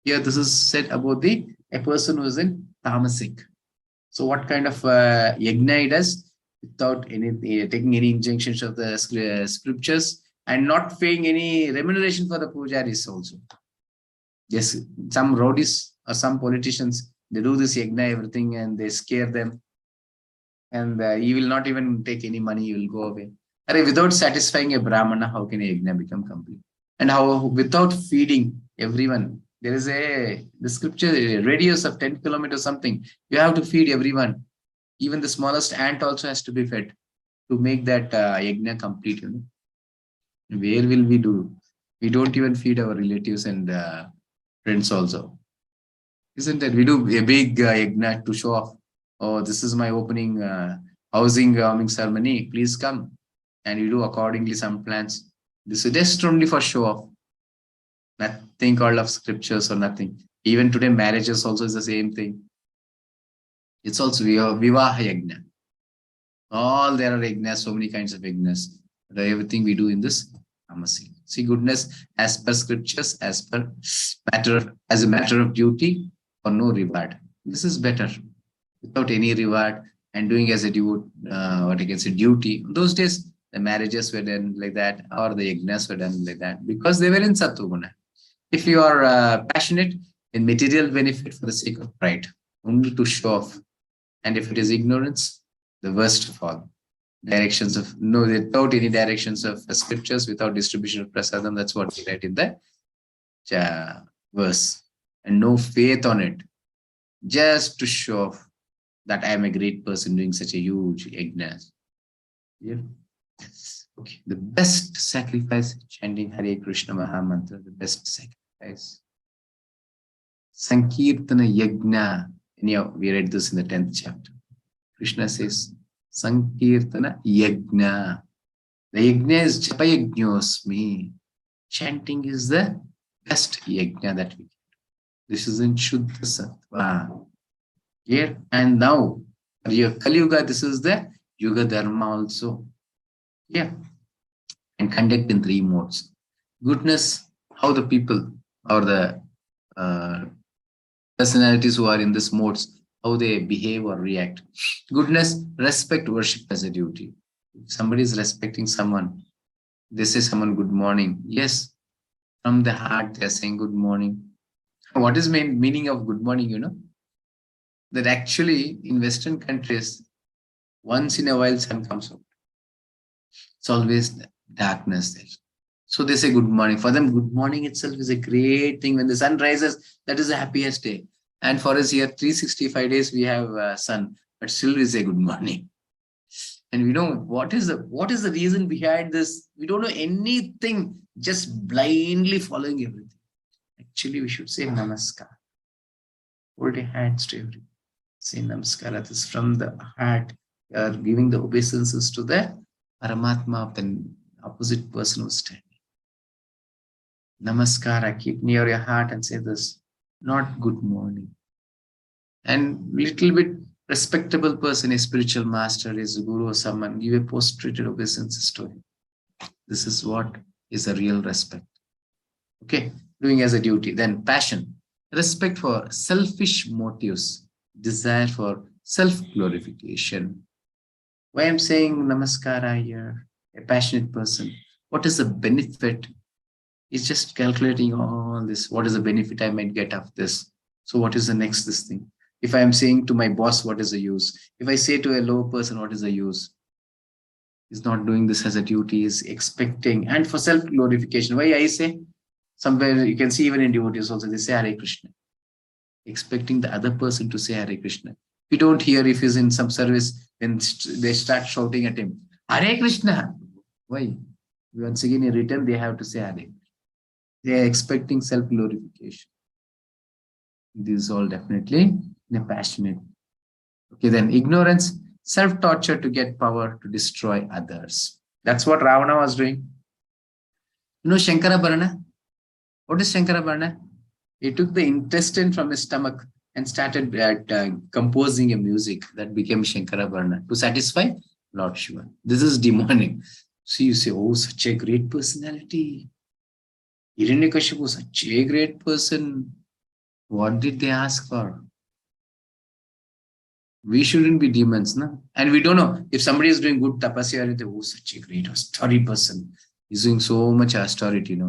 Here, this is said about a person who is in tamasic. So what kind of yajna he does without any taking any injunctions of the scriptures and not paying any remuneration for the pujaris also. Yes, some roadies or some politicians, they do this yajna, everything, and they scare them. And you will not even take any money, you will go away. Without satisfying a Brahmana, how can a yajna become complete? And how without feeding everyone, there is the scripture, a radius of 10 kilometers something, you have to feed everyone. Even the smallest ant also has to be fed to make that yajna complete. You know? Where will we do? We don't even feed our relatives and friends also. Isn't it? We do a big yajna to show off. Oh, this is my opening housing ceremony. Please come. And we do accordingly some plans. This is just only for show off. Nothing called of scriptures or nothing. Even today, marriages also is the same thing. It's also Vivaha Yajna. All there are yajnas, so many kinds of yajnas. Everything we do in this Amasi. See, goodness as per scriptures, as a matter of duty, for no reward. This is better. Without any reward and doing as a what you can say, duty. Those days, the marriages were done like that, or the yajnas were done like that, because they were in Sattva. If you are passionate in material benefit for the sake of pride, only to show off, and if it is ignorance, the worst of all. Directions of without any directions of scriptures, without distribution of prasadam, that's what we read in the verse. And no faith on it, just to show off that I am a great person doing such a huge yajna. Yeah. Okay. The best sacrifice, chanting Hare Krishna Maha Mantra, the best sacrifice. Sankirtana Yajna. Anyhow, we read this in the 10th chapter. Krishna says, Sankirtana Yajna. The Yajna is Japa Yajñosmi. Chanting is the best Yajna that we get. This is in Shuddha Sattva. Here and now, Kali Yuga, this is the Yuga Dharma also. Yeah. And conduct in 3 modes. Goodness, how the people or the personalities who are in this modes, how they behave or react. Goodness, respect, worship as a duty. If somebody is respecting someone, they say someone good morning. Yes, from the heart they are saying good morning. What is meaning of good morning, you know? That actually in Western countries, once in a while sun comes out. It's always darkness there. So they say good morning. For them, good morning itself is a great thing. When the sun rises, that is the happiest day. And for us here, 365 days we have sun, but still we say good morning. And we know what is the reason behind this. We don't know anything, just blindly following everything. Actually, we should say namaskar. Hold your hands to everything. Say namaskar. That is from the heart. You are giving the obeisances to the Paramatma, the opposite person who's standing. Namaskara, keep near your heart and say this, not good morning. And little bit respectable person, a spiritual master, is a guru or someone, give a post-treated obeisances to him. This is what is a real respect. Okay, doing as a duty. Then passion, respect for selfish motives, desire for self-glorification. Why I'm saying namaskara here, a passionate person, what is the benefit? It's just calculating all this. What is the benefit I might get of this? So what is the next this thing? If I'm saying to my boss, what is the use? If I say to a low person, what is the use? He's not doing this as a duty, he's expecting. And for self-glorification, why I say? Somewhere you can see even in devotees also, they say Hare Krishna. Expecting the other person to say Hare Krishna. We don't hear if he's in some service, when they start shouting at him, Hare Krishna. Why? Once again, in return, they have to say, they are expecting self-glorification. This is all definitely in a passionate. Okay, then ignorance, self-torture to get power to destroy others. That's what Ravana was doing. You know Shankarabharana? What is Shankarabharana? He took the intestine from his stomach and started composing a music that became Shankarabharana to satisfy Lord Shiva. This is demonic. So you say, oh, such a great personality. Hiranyakashipu, such a great person. What did they ask for? We shouldn't be demons, no? And we don't know if somebody is doing good tapasya, they oh, such a great austerity person. He's doing so much austerity,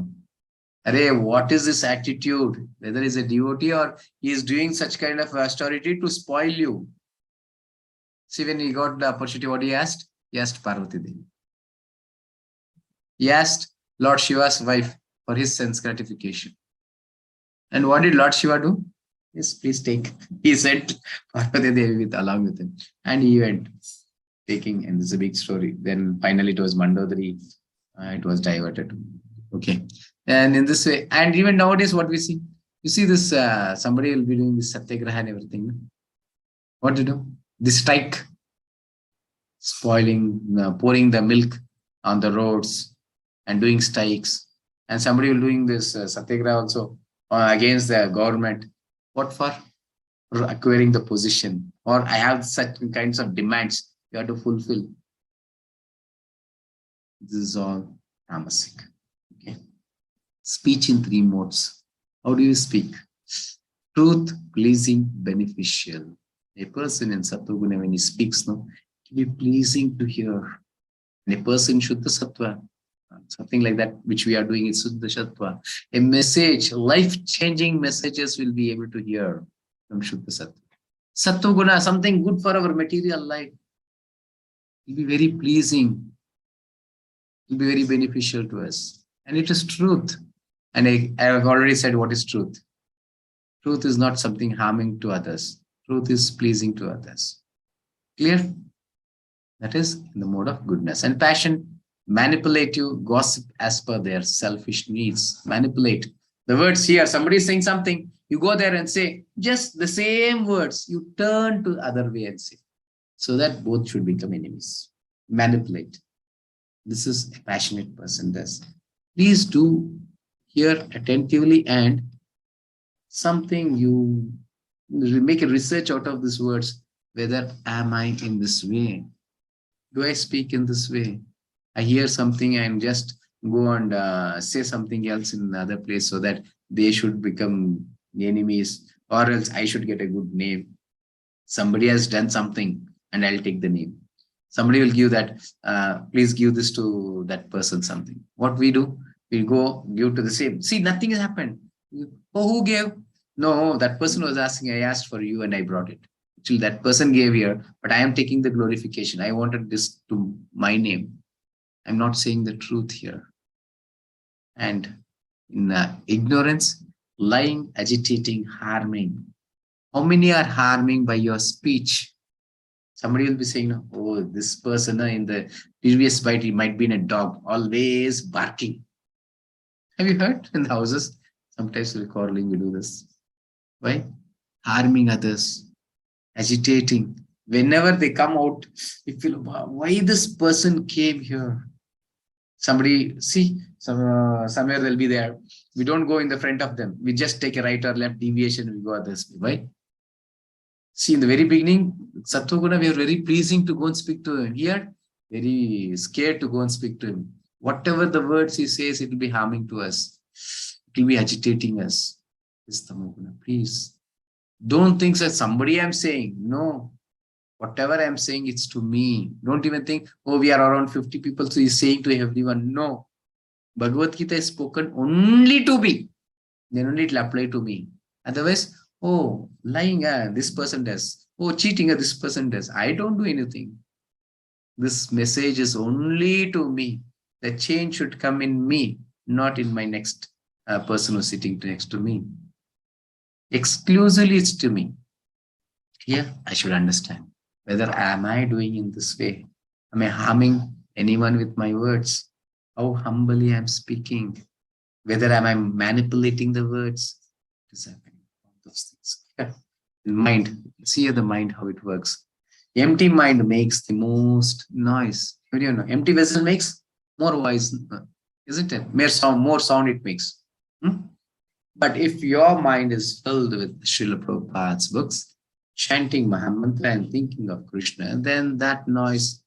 Array, what is this attitude? Whether he's a devotee or he is doing such kind of austerity to spoil you. See, when he got the opportunity, what he asked? He asked Parvati Devi. He asked Lord Shiva's wife for his sense gratification. And what did Lord Shiva do? Yes, please take. He sent Parvati Devi along with him. And he went taking, and this is a big story. Then finally it was Mandodari. It was diverted. Okay. And in this way, and even nowadays, what we see, you see this, somebody will be doing this satyagraha and everything. What to do? This strike, spoiling, pouring the milk on the roads and doing strikes. And somebody will doing this satyagraha also against the government. What for? For acquiring the position. Or I have such kinds of demands you have to fulfill. This is all tamasic. Okay. Speech in 3 modes. How do you speak? Truth, pleasing, beneficial. A person in Sattva-guna, when he speaks, it will be pleasing to hear. And a person Shuddha Sattva, something like that, which we are doing in Shuddha Sattva. A message, life-changing messages will be able to hear from Shuddha Sattva. Sattva-guna, something good for our material life. It will be very pleasing. It will be very beneficial to us. And it is truth. And I have already said what is truth. Truth is not something harming to others. Truth is pleasing to others. Clear? That is in the mode of goodness. And passion, manipulative, gossip as per their selfish needs. Manipulate. The words here, somebody is saying something, you go there and say just the same words, you turn to the other way and say, so that both should become enemies. Manipulate. This is a passionate person does. Please do hear attentively and something you make a research out of these words. Whether am I in this way? Do I speak in this way? I hear something and just go and say something else in another place so that they should become enemies, or else I should get a good name. Somebody has done something and I'll take the name. Somebody will give that, please give this to that person something. What we do? We go give to the same. See, nothing has happened. Oh, who gave? No, that person was asking, I asked for you and I brought it. Actually, that person gave here, but I am taking the glorification. I wanted this to my name. I'm not saying the truth here. And in ignorance, lying, agitating, harming. How many are harming by your speech? Somebody will be saying, oh, this person in the previous bite, he might be in a dog, always barking. Have you heard in the houses? Sometimes we're quarreling, we do this. Why? Harming others, agitating. Whenever they come out, you feel, why this person came here? Somebody, see, somewhere they'll be there. We don't go in the front of them. We just take a right or left deviation, we go this way. Why? See, in the very beginning, Sattva-guna, we are very pleasing to go and speak to him. Here, very scared to go and speak to him. Whatever the words he says, it will be harming to us. It will be agitating us. Please, don't think that somebody I'm saying. No, whatever I'm saying, it's to me. Don't even think, oh, we are around 50 people, so he's saying to everyone. No, Bhagavad Gita is spoken only to me. Then only it will apply to me. Otherwise, oh, lying, this person does. Oh, cheating, this person does. I don't do anything. This message is only to me. The change should come in me, not in my next person who's sitting next to me. Exclusively it's to me. Here, I should understand. Whether am I doing in this way? Am I harming anyone with my words? how humbly I'm speaking, whether am I manipulating the words. What is happening? All those things. Yeah. Mind, see the mind how it works. Empty mind makes the most noise. How do you know? Empty vessel makes more voice, isn't it? More sound it makes. Hmm? But if your mind is filled with Srila Prabhupada's books, chanting Mahamantra and thinking of Krishna, then that noise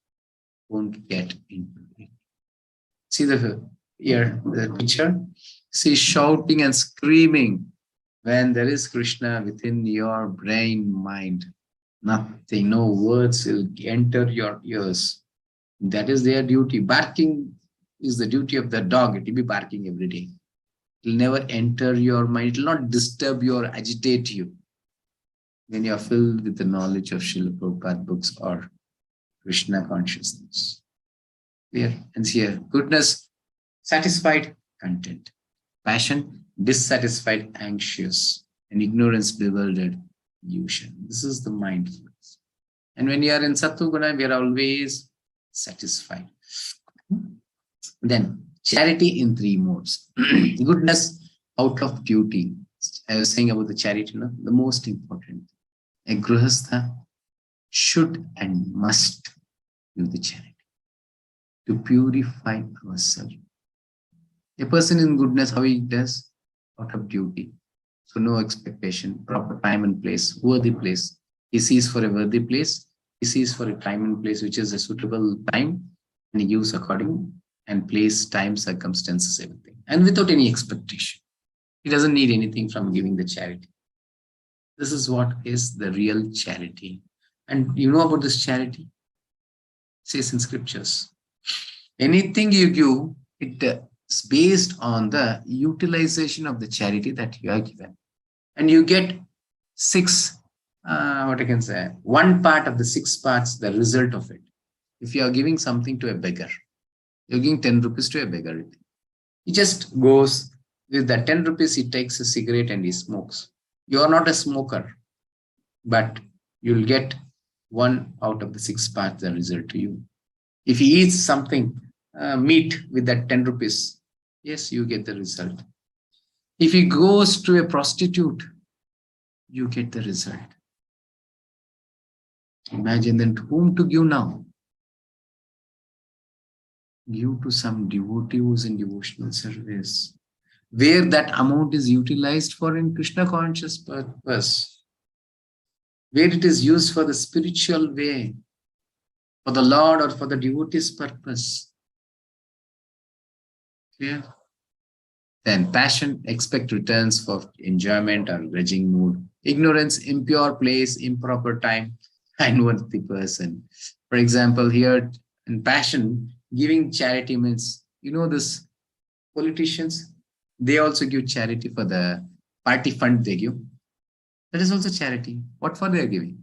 won't get into it. See the picture? See shouting and screaming when there is Krishna within your brain, mind. Nothing, no words will enter your ears. That is their duty. Barking is the duty of the dog. It will be barking every day. It will never enter your mind. It will not disturb you or agitate you when you are filled with the knowledge of Srila Prabhupada books or Krishna consciousness. Clear? And here, goodness, satisfied, content. Passion, dissatisfied, anxious. And ignorance, bewildered, illusion. This is the mindfulness. And when you are in Sattva-guna, we are always satisfied. Then, charity in three modes. Goodness out of duty. I was saying about the charity, the most important. A grihastha should and must do the charity to purify ourselves. A person in goodness, how he does? Out of duty. So no expectation, proper time and place, worthy place. He sees for a worthy place, he sees for a time and place which is a suitable time, and he gives according and place, time, circumstances, everything. And without any expectation. He doesn't need anything from giving the charity. This is what is the real charity. And you know about this charity? It says in scriptures. Anything you give, it is based on the utilization of the charity that you are given. And you get what I can say, one part of the 6 parts, the result of it. If you are giving something to a beggar, you're giving 10 rupees to a beggar. He just goes with that 10 rupees, he takes a cigarette and he smokes. You are not a smoker, but you'll get 1 out of the 6 parts, the result to you. If he eats something, meat with that 10 rupees, yes, you get the result. If he goes to a prostitute, you get the result. Imagine then to whom to give now? Give to some devotee who's in devotional service, where that amount is utilized for in Krishna conscious purpose, where it is used for the spiritual way, for the Lord or for the devotee's purpose. Clear? Then passion, expect returns for enjoyment or grudging mood. Ignorance, impure place, improper time, unworthy person. For example, here in passion, giving charity means, this politicians, they also give charity for the party fund they give. That is also charity. What for they are giving?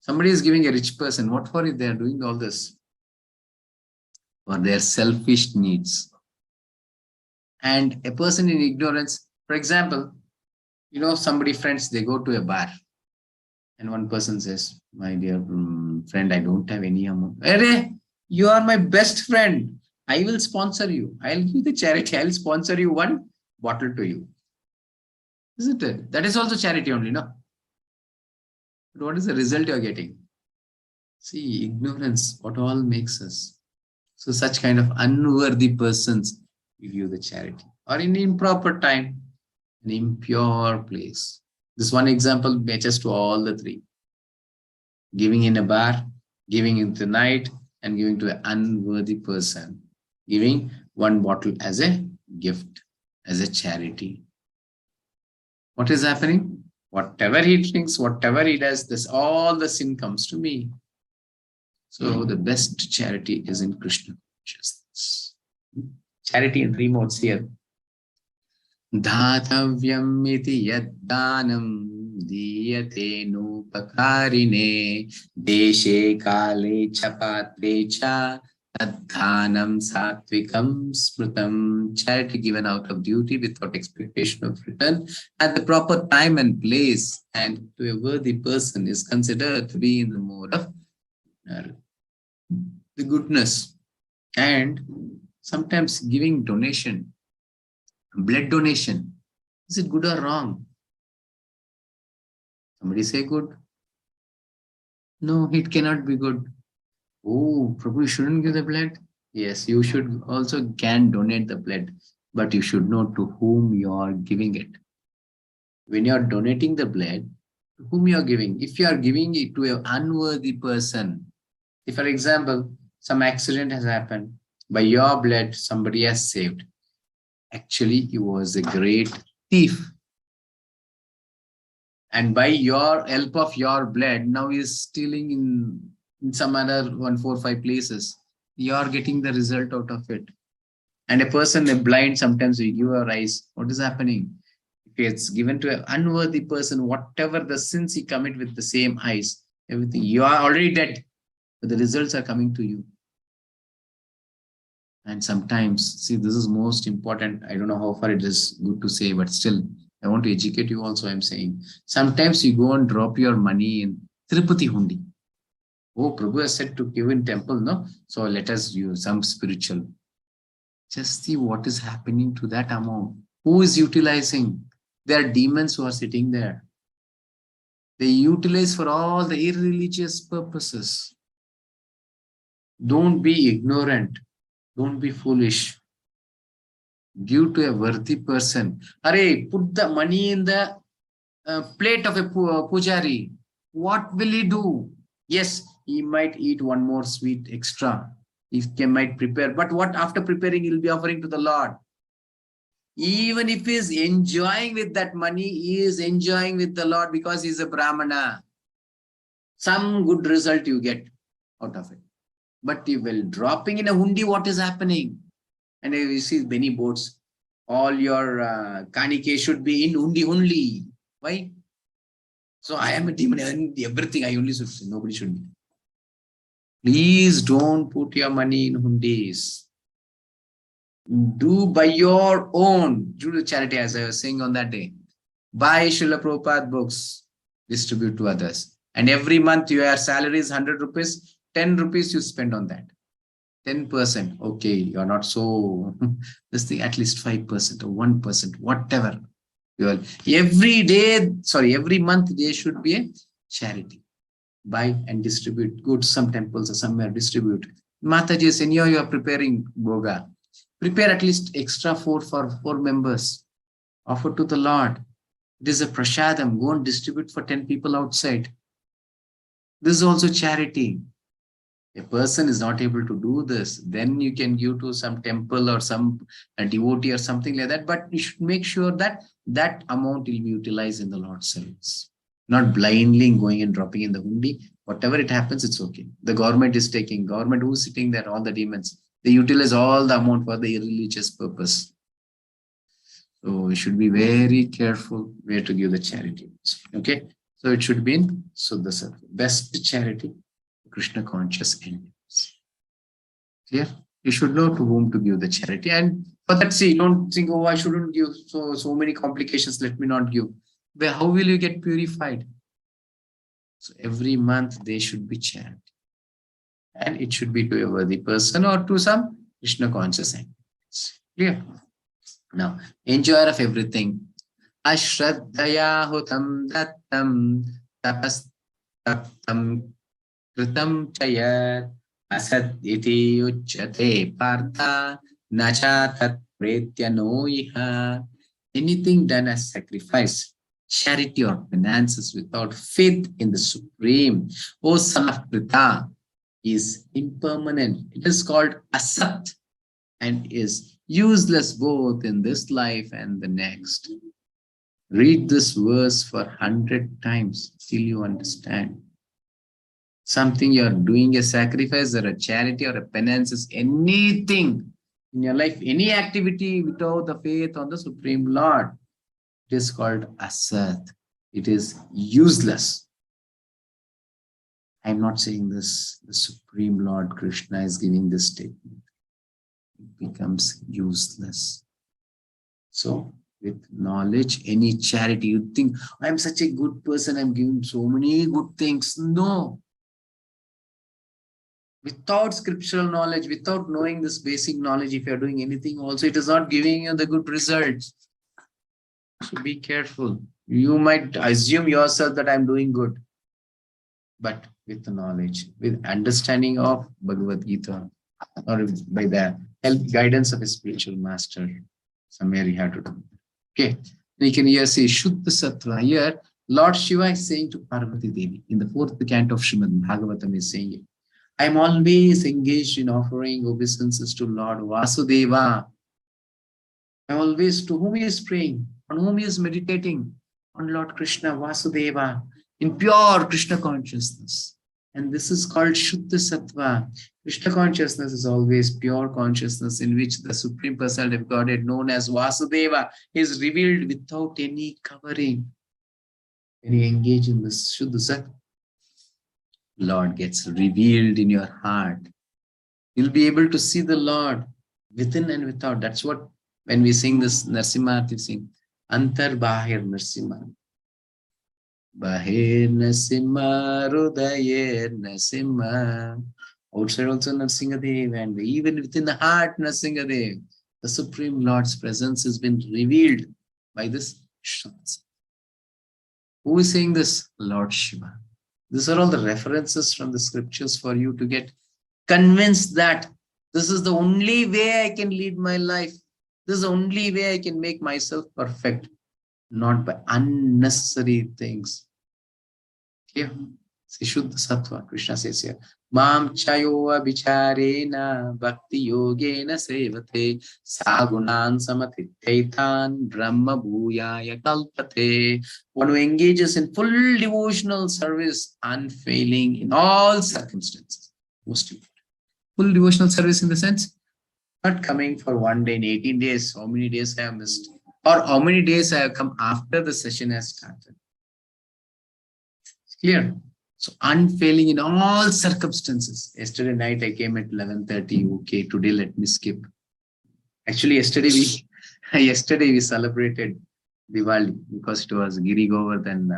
Somebody is giving a rich person. What for if they are doing all this? For their selfish needs. And a person in ignorance, for example, somebody friends, they go to a bar and one person says, my dear friend, I don't have any amount. Hey, you are my best friend. I will sponsor you. I'll give the charity. I'll sponsor you 1 bottle to you. Isn't it? That is also charity only, no? But what is the result you are getting? See, ignorance, what all makes us. So such kind of unworthy persons give you the charity. Or in improper time, an impure place. This one example matches to all the 3. Giving in a bar, giving in the night, and giving to an unworthy person. Giving 1 bottle as a gift, as a charity. What is happening? Whatever he drinks, whatever he does, this all the sin comes to me. So the best charity is in Krishna consciousness. Charity in 3 modes here. Dhatavyam iti yaddanam diyate nupakarine deshe kale chapatre cha tadhanam satvikam smritam. Charity given out of duty without expectation of return at the proper time and place and to a worthy person is considered to be in the mode of the goodness. And Sometimes giving donation, blood donation, is it good or wrong? Somebody say good. No, it cannot be good. Oh, Prabhu, you shouldn't give the blood. Yes, you should also can donate the blood, but you should know to whom you are giving it. When you are donating the blood, to whom you are giving. If you are giving it to an unworthy person, if, for example, some accident has happened, by your blood, somebody has saved. Actually, he was a great thief. And by your help of your blood, now he is stealing in some other 1, 4, 5 places. You are getting the result out of it. And a person, a blind, sometimes you give your eyes. What is happening? If it's given to an unworthy person, whatever the sins he commit with the same eyes, everything, you are already dead, but the results are coming to you. And sometimes, see, this is most important. I don't know how far it is good to say, but still, I want to educate you also. I'm saying sometimes you go and drop your money in Tirupati Hundi. Oh, Prabhu has said to give in temple, no? So let us use some spiritual. Just see what is happening to that amount. Who is utilizing? There are demons who are sitting there. They utilize for all the irreligious purposes. Don't be ignorant. Don't be foolish. Give to a worthy person. Hurry, put the money in the plate of a pujari. What will he do? Yes, he might eat one more sweet extra. He might prepare. But what after preparing, he'll be offering to the Lord. Even if he is enjoying with that money, he is enjoying with the Lord because he's a Brahmana. Some good result you get out of it. But you will dropping in a hundi, what is happening? And you see many boats, all your kanike should be in hundi only. Why? So I am a demon, and everything I only should say. Nobody should be. Please don't put your money in hundis. Do by your own. Do the charity, as I was saying on that day. Buy Srila Prabhupada books, distribute to others. And every month your salary is 100 rupees, 10 rupees you spend on that. 10%. Okay, you're not so, this thing, at least 5% or 1%, whatever. Every month there should be a charity. Buy and distribute. Go to some temples or somewhere, distribute. Mataji, senior, you are preparing boga. Prepare at least extra food for 4 members. Offer to the Lord. It is a prasadam. Go and distribute for 10 people outside. This is also charity. A person is not able to do this, then you can give to some temple or some devotee or something like that. But you should make sure that that amount will be utilized in the Lord's service. Not blindly going and dropping in the hundi. Whatever it happens, it's okay. The government is taking, government who's sitting there, all the demons, they utilize all the amount for the irreligious purpose. So we should be very careful where to give the charity. Okay. So it should be in Suddha Sattva. Best charity, Krishna conscious endings. Clear? You should know to whom to give the charity. And for that, see, don't think, oh, I shouldn't give so many complications, let me not give. But how will you get purified? So every month there should be charity. And it should be to a worthy person or to some Krishna conscious endings. Clear? Now, enjoyer of everything. Ashraddhaya hutam dattam tapas taptam kritam chayat asad iti uchyate partha nacha tat pretya no iha. Anything done as sacrifice, charity or finances without faith in the Supreme, O son of Pritha, is impermanent. It is called asat and is useless both in this life and the next. Read this verse for 100 times till you understand. Something you're doing, a sacrifice or a charity or a penance, is anything in your life, any activity without the faith on the Supreme Lord, it is called asat. It is useless. I'm not saying this. The Supreme Lord Krishna is giving this statement. It becomes useless. So, with knowledge, any charity, you think, I'm such a good person, I'm giving so many good things. No. Without scriptural knowledge, without knowing this basic knowledge, if you're doing anything, also it is not giving you the good results. So be careful. You might assume yourself that I'm doing good, but with the knowledge, with understanding of Bhagavad Gita, or by the help guidance of a spiritual master, somewhere you have to do. Okay. We can here say Shuddha Sattva. Here, Lord Shiva is saying to Parvati Devi in the fourth canto of Srimad Bhagavatam is saying it. I'm always engaged in offering obeisances to Lord Vasudeva. I'm always to whom he is praying, on whom he is meditating, on Lord Krishna Vasudeva, in pure Krishna consciousness. And this is called Shuddha Sattva. Krishna consciousness is always pure consciousness in which the Supreme Personality of Godhead, known as Vasudeva, is revealed without any covering. When you engage in this Shuddha Sattva, Lord gets revealed in your heart. You'll be able to see the Lord within and without. That's what, when we sing this Narsimha, we sing Antar Bahir Narsimha. Bahir Narsimha, Rudayir Narsimha. Outside also Narsingadev, and even within the heart Narsingadev, the Supreme Lord's presence has been revealed by this Shuddha. Who is saying this? Lord Shiva. These are all the references from the scriptures for you to get convinced that this is the only way I can lead my life. This is the only way I can make myself perfect, not by unnecessary things. Clear? See, Shuddha Sattva, Krishna says here, Mam Chayova Bicharena Bhakti Yogena Sevate Sagunan Samatitaitan Brahma Bhuyaya Kalpate. One who engages in full devotional service, unfailing in all circumstances. Most important. Full devotional service in the sense, not coming for one day in 18 days, how many days I have missed, or how many days I have come after the session has started. It's clear. So unfailing in all circumstances. Yesterday night I came at 11:30. Okay, today let me skip. Actually, yesterday we celebrated Diwali because it was Giri Govardhan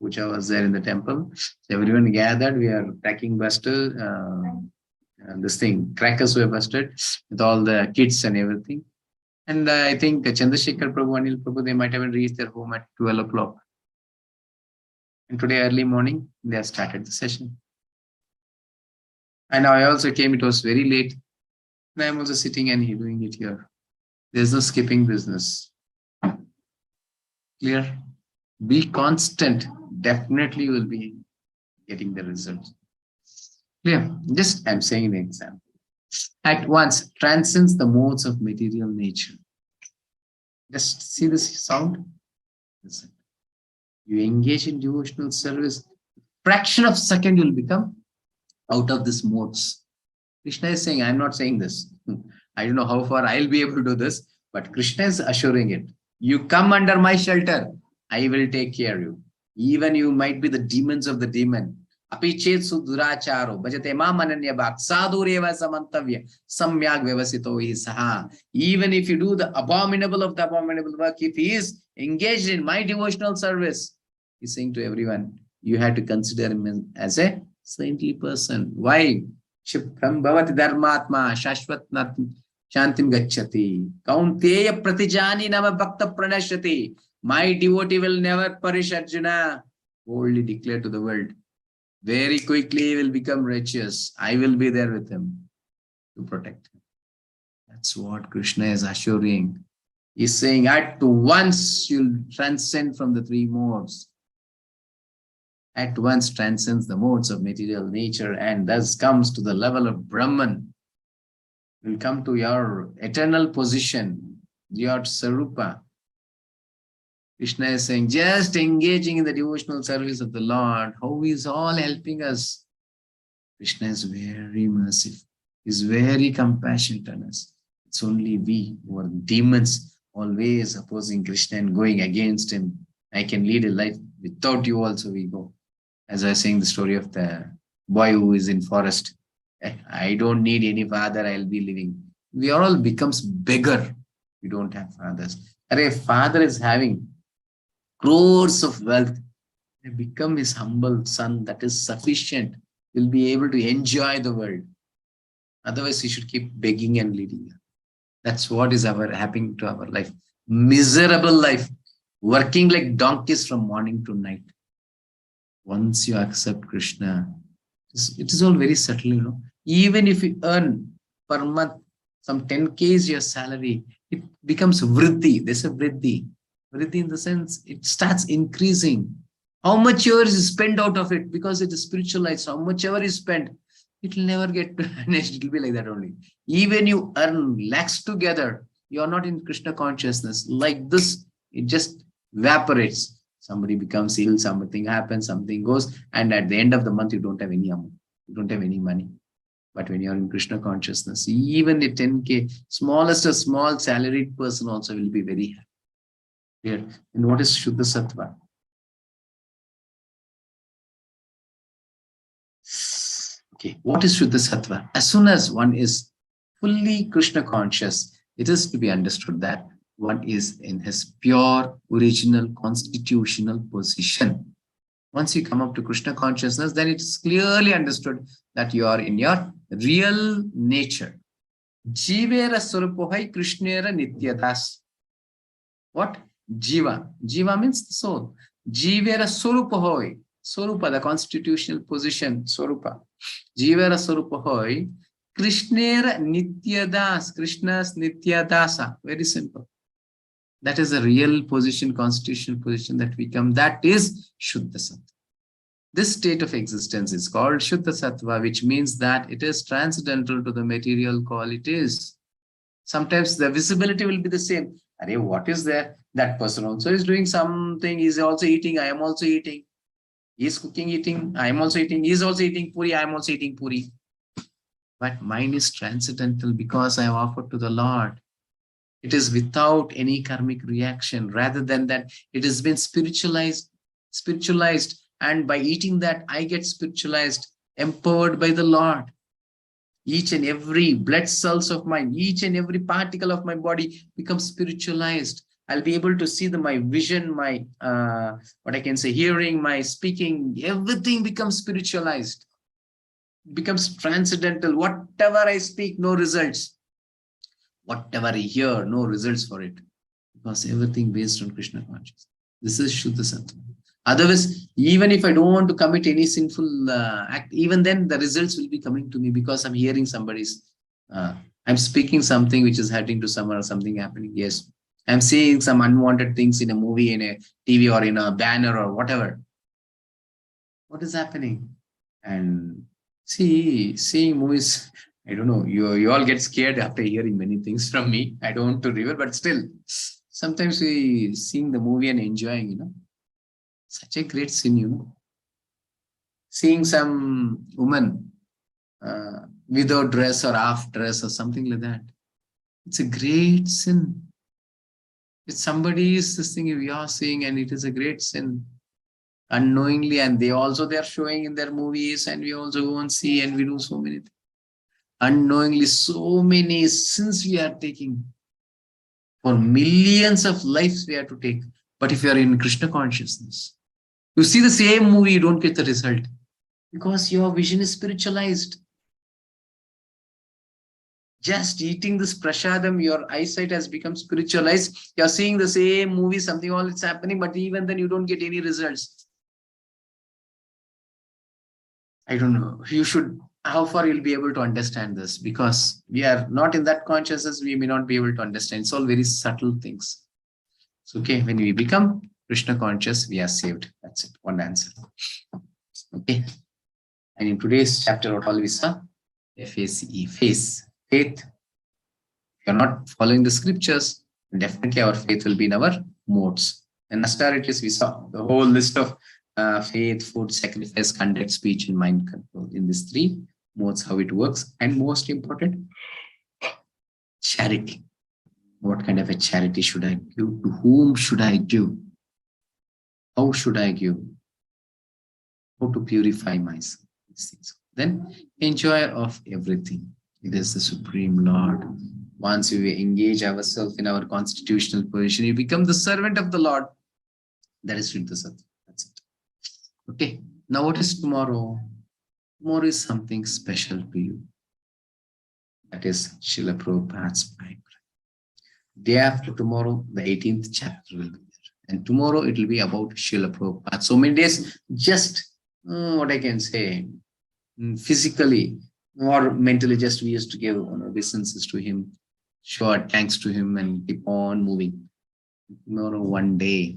Puja was there in the temple. So everyone gathered. We are cracking buster. This thing, crackers were busted with all the kids and everything. And I think Chandrasekhar Prabhu, Anil Prabhu, they might have reached their home at 12 o'clock. And today early morning, they have started the session. And I also came, it was very late. And I'm also sitting and doing it here. There's no skipping business. Clear? Be constant. Definitely you will be getting the results. Clear? Just I'm saying an example. At once transcends the modes of material nature. Just see this sound. Listen. You engage in devotional service, fraction of second you'll become out of this modes. Krishna is saying, I'm not saying this. I don't know how far I'll be able to do this, but Krishna is assuring it. You come under my shelter, I will take care of you. Even you might be the demons of the demon. Apichet suduracharo, bhajate ma mananya bhak, sadhureva samantavya, samyak vyavasito hi saha. Even if you do the abominable of the abominable work, if he is engaged in my devotional service, he's saying to everyone, you have to consider him as a saintly person. Why? Shipram bhavati dharmatma shashvat shantim gacchati. Kaunteya pratijani nama bhakta pranashati. My devotee will never perish, Arjuna. Boldly declare to the world. Very quickly he will become righteous. I will be there with him to protect him. That's what Krishna is assuring. He's saying at once you'll transcend from the three modes. At once transcends the modes of material nature and thus comes to the level of Brahman. Will come to your eternal position, your Sarupa. Krishna is saying, just engaging in the devotional service of the Lord, how he is all helping us. Krishna is very merciful. He is very compassionate on us. It's only we who are demons, always opposing Krishna and going against him. I can lead a life without you also we go. As I was saying the story of the boy who is in forest. I don't need any father, I'll be living. We all becomes beggar. We don't have fathers. A father is having crores of wealth. They become his humble son. That is sufficient. will be able to enjoy the world. Otherwise, we should keep begging and leading. That's what is happening to our life. Miserable life, working like donkeys from morning to night. Once you accept Krishna, it is all very subtle. Even if you earn per month some 10K is your salary, it becomes vriddhi. There's a vriddhi. Vriddhi in the sense it starts increasing. How much ever is spent out of it, because it is spiritualized, how much ever is spent, it will never get finished. It will be like that only. Even you earn lakhs together, you are not in Krishna consciousness. Like this, it just evaporates. Somebody becomes ill, something happens, something goes, and at the end of the month, you don't have any amount. You don't have any money. But when you're in Krishna consciousness, even the 10K, smallest a small salaried person also will be very happy. Here. And what is Shuddha Sattva? Okay, what is Shuddha Sattva? As soon as one is fully Krishna conscious, it is to be understood that one is in his pure, original, constitutional position. Once you come up to Krishna consciousness, then it is clearly understood that you are in your real nature. Jivera Swarupohai Krishnera Nityadas. What? Jiva. Jiva means the soul. Jivera Swarupohai. Swarupa, the constitutional position, Swarupa. Jivera Swarupohai Krishnera Nityadas. Krishna's Nityadasa. Very simple. That is a real position, constitutional position that we come. That is Shuddha Sattva. This state of existence is called Shuddha Sattva, which means that it is transcendental to the material qualities. Sometimes the visibility will be the same. Arey, what is there? That person also is doing something. He is also eating. I am also eating. He is cooking, eating. I am also eating. He is also eating puri. I am also eating puri. But mine is transcendental because I have offered to the Lord. It is without any karmic reaction. Rather than that, it has been spiritualized, and by eating that, I get spiritualized, empowered by the Lord. Each and every blood cells of mine, each and every particle of my body becomes spiritualized. I'll be able to see my vision, my, what I can say, hearing, my speaking, everything becomes spiritualized, becomes transcendental. Whatever I speak, no results. Whatever I hear, no results for it, because everything based on Krishna consciousness. This is Shuddha Sattva. Otherwise, even if I don't want to commit any sinful act, even then the results will be coming to me because I'm hearing somebody's, I'm speaking something which is heading to someone or something happening. Yes, I'm seeing some unwanted things in a movie, in a TV or in a banner or whatever. What is happening? And seeing movies, I don't know, you all get scared after hearing many things from me. I don't want to reveal, but still, sometimes we seeing the movie and enjoying, such a great sin, seeing some woman without dress or half dress or something like that. It's a great sin. If somebody is this thing we are seeing, and it is a great sin unknowingly, and they are showing in their movies, and we also go and see, and we do so many things. Unknowingly, so many sins we are taking. For millions of lives we have to take. But if you are in Krishna consciousness, you see the same movie, you don't get the result. Because your vision is spiritualized. Just eating this prasadam, your eyesight has become spiritualized. You're seeing the same movie, something all it's happening, but even then you don't get any results. I don't know. How far you'll be able to understand this, because we are not in that consciousness, we may not be able to understand. It's all very subtle things. So, okay, when we become Krishna conscious, we are saved. That's it. One answer. Okay. And in today's chapter, what all we saw? FACE, faith. If you're not following the scriptures, definitely our faith will be in our modes. And austerities, we saw the whole list of faith, food, sacrifice, conduct, speech, and mind control. In these three modes, how it works. And most important, charity. What kind of a charity should I give? To whom should I give? How should I give? How to purify myself? These things. Then, enjoyer of everything. It is the Supreme Lord. Once we engage ourselves in our constitutional position, you become the servant of the Lord. That is Shuddha Sattva. That's it. Okay. Now, what is tomorrow? tomorrow is something special to you. That is Srila Prabhupada's Bible. Day after tomorrow, the 18th chapter will be there. And tomorrow it will be about Srila Prabhupada. So many days, just what I can say, physically or mentally, just we used to give obeisances to him, show our thanks to him, and keep on moving. Tomorrow, one day,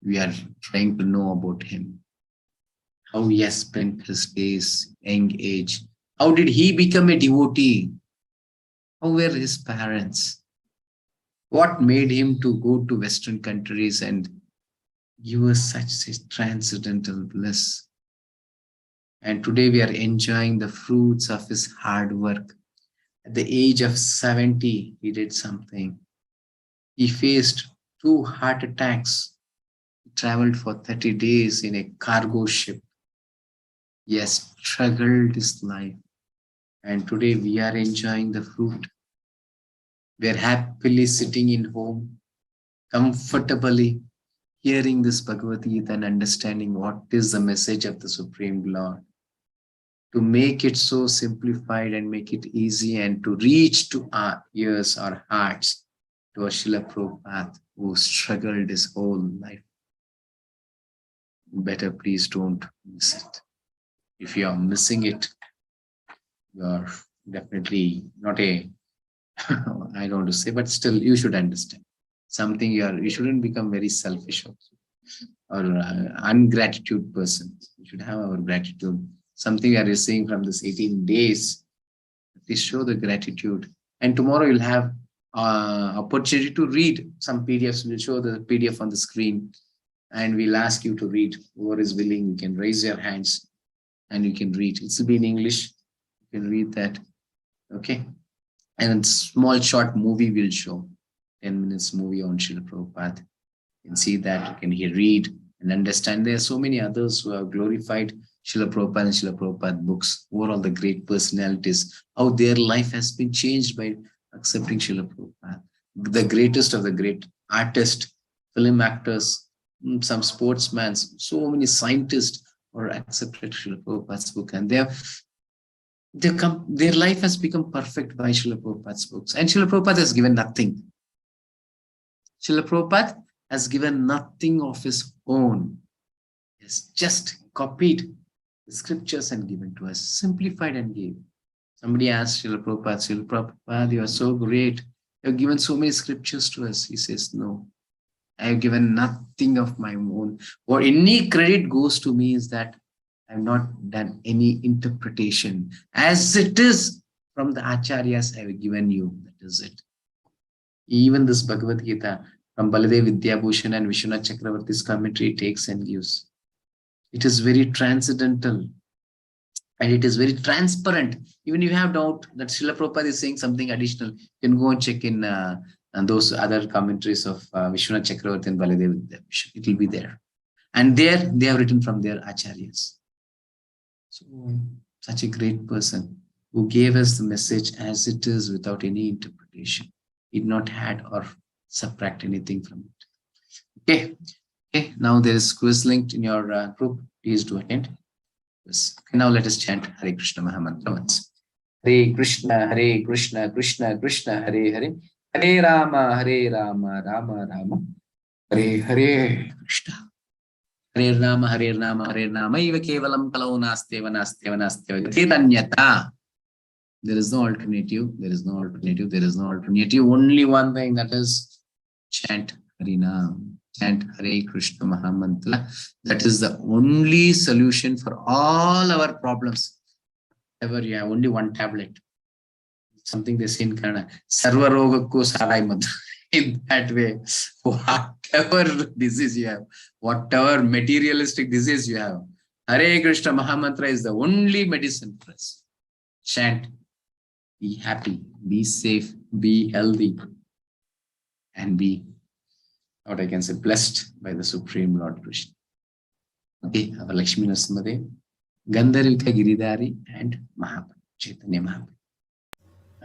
we are trying to know about him, how he has spent his days, young age. How did he become a devotee? How were his parents? What made him to go to Western countries and give us such a transcendental bliss? And today we are enjoying the fruits of his hard work. At the age of 70, he did something. He faced 2 heart attacks. He traveled for 30 days in a cargo ship. He has struggled his life. And today we are enjoying the fruit. We are happily sitting in home, comfortably hearing this Bhagavad Gita and understanding what is the message of the Supreme Lord. To make it so simplified and make it easy and to reach to our ears, our hearts, to a Srila Prabhupada who struggled his whole life. Better please don't miss it. If you are missing it, you are definitely not a, I don't want to say, but still you should understand. Something you shouldn't become very selfish also, or ungratitude person. You should have our gratitude. Something we are receiving from this 18 days. Please show the gratitude. And tomorrow you'll have opportunity to read some PDFs. We'll show the PDF on the screen and we'll ask you to read. Whoever is willing, you can raise your hands and you can read. It will be in English. You can read that. Okay. And a small short movie will show. 10 minutes movie on Srila Prabhupada. You can see that. You can hear, read and understand. There are so many others who have glorified Srila Prabhupada and Srila Prabhupada books. Overall, the great personalities, how their life has been changed by accepting Srila Prabhupada. The greatest of the great artists, film actors, some sportsmen, so many scientists who accepted Srila Prabhupada's book, and their life has become perfect by Srila Prabhupada's books. And Srila Prabhupada has given nothing. Srila Prabhupada has given nothing of his own. He has just copied the scriptures and given to us, simplified and gave. Somebody asked Srila Prabhupada, you are so great. You have given so many scriptures to us. He says, no, I have given nothing of my own. Or any credit goes to me is that I have not done any interpretation. As it is from the Acharyas, I have given you. That is it. Even this Bhagavad Gita from Baladev Vidyabhushan and Vishwanath Chakravarti's commentary takes and gives. It is very transcendental and it is very transparent. Even if you have doubt that Srila Prabhupada is saying something additional, you can go and check in and those other commentaries of Vishwanath Chakravarti and Baladev Vidyabhushan. It will be there. And there they have written from their Acharyas. So, such a great person who gave us the message as it is without any interpretation. He did not add or subtract anything from it. Okay. Now there is quiz linked in your group. Please do attend. Yes. Okay, now let us chant Hare Krishna Mahamantra once. Hare Krishna, Krishna Krishna, Hare Hare. Hare Rama, Rama Rama. Hare Hare Krishna. Hare Rama, Hare Rama. Eva Kevalam Kalau Nasteva Nasteva Nasteva. Chaitanyata. There is no alternative. There is no alternative. There is no alternative. Only one thing, that is chant Harinam. Chant Hare Krishna Mahamantra. That is the only solution for all our problems. Ever you have only one tablet. Something they say in Kannada. Sarva Rogakku Sarai Madhu. In that way, whatever disease you have, whatever materialistic disease you have, Hare Krishna Mahamantra is the only medicine for us. Chant. Be happy, be safe, be healthy, and be, what I can say, blessed by the Supreme Lord Krishna. Okay, our Lakshmi Narasimha, Gandharvika Giridhari, and Mahaprabhu, Chaitanya Mahaprabhu.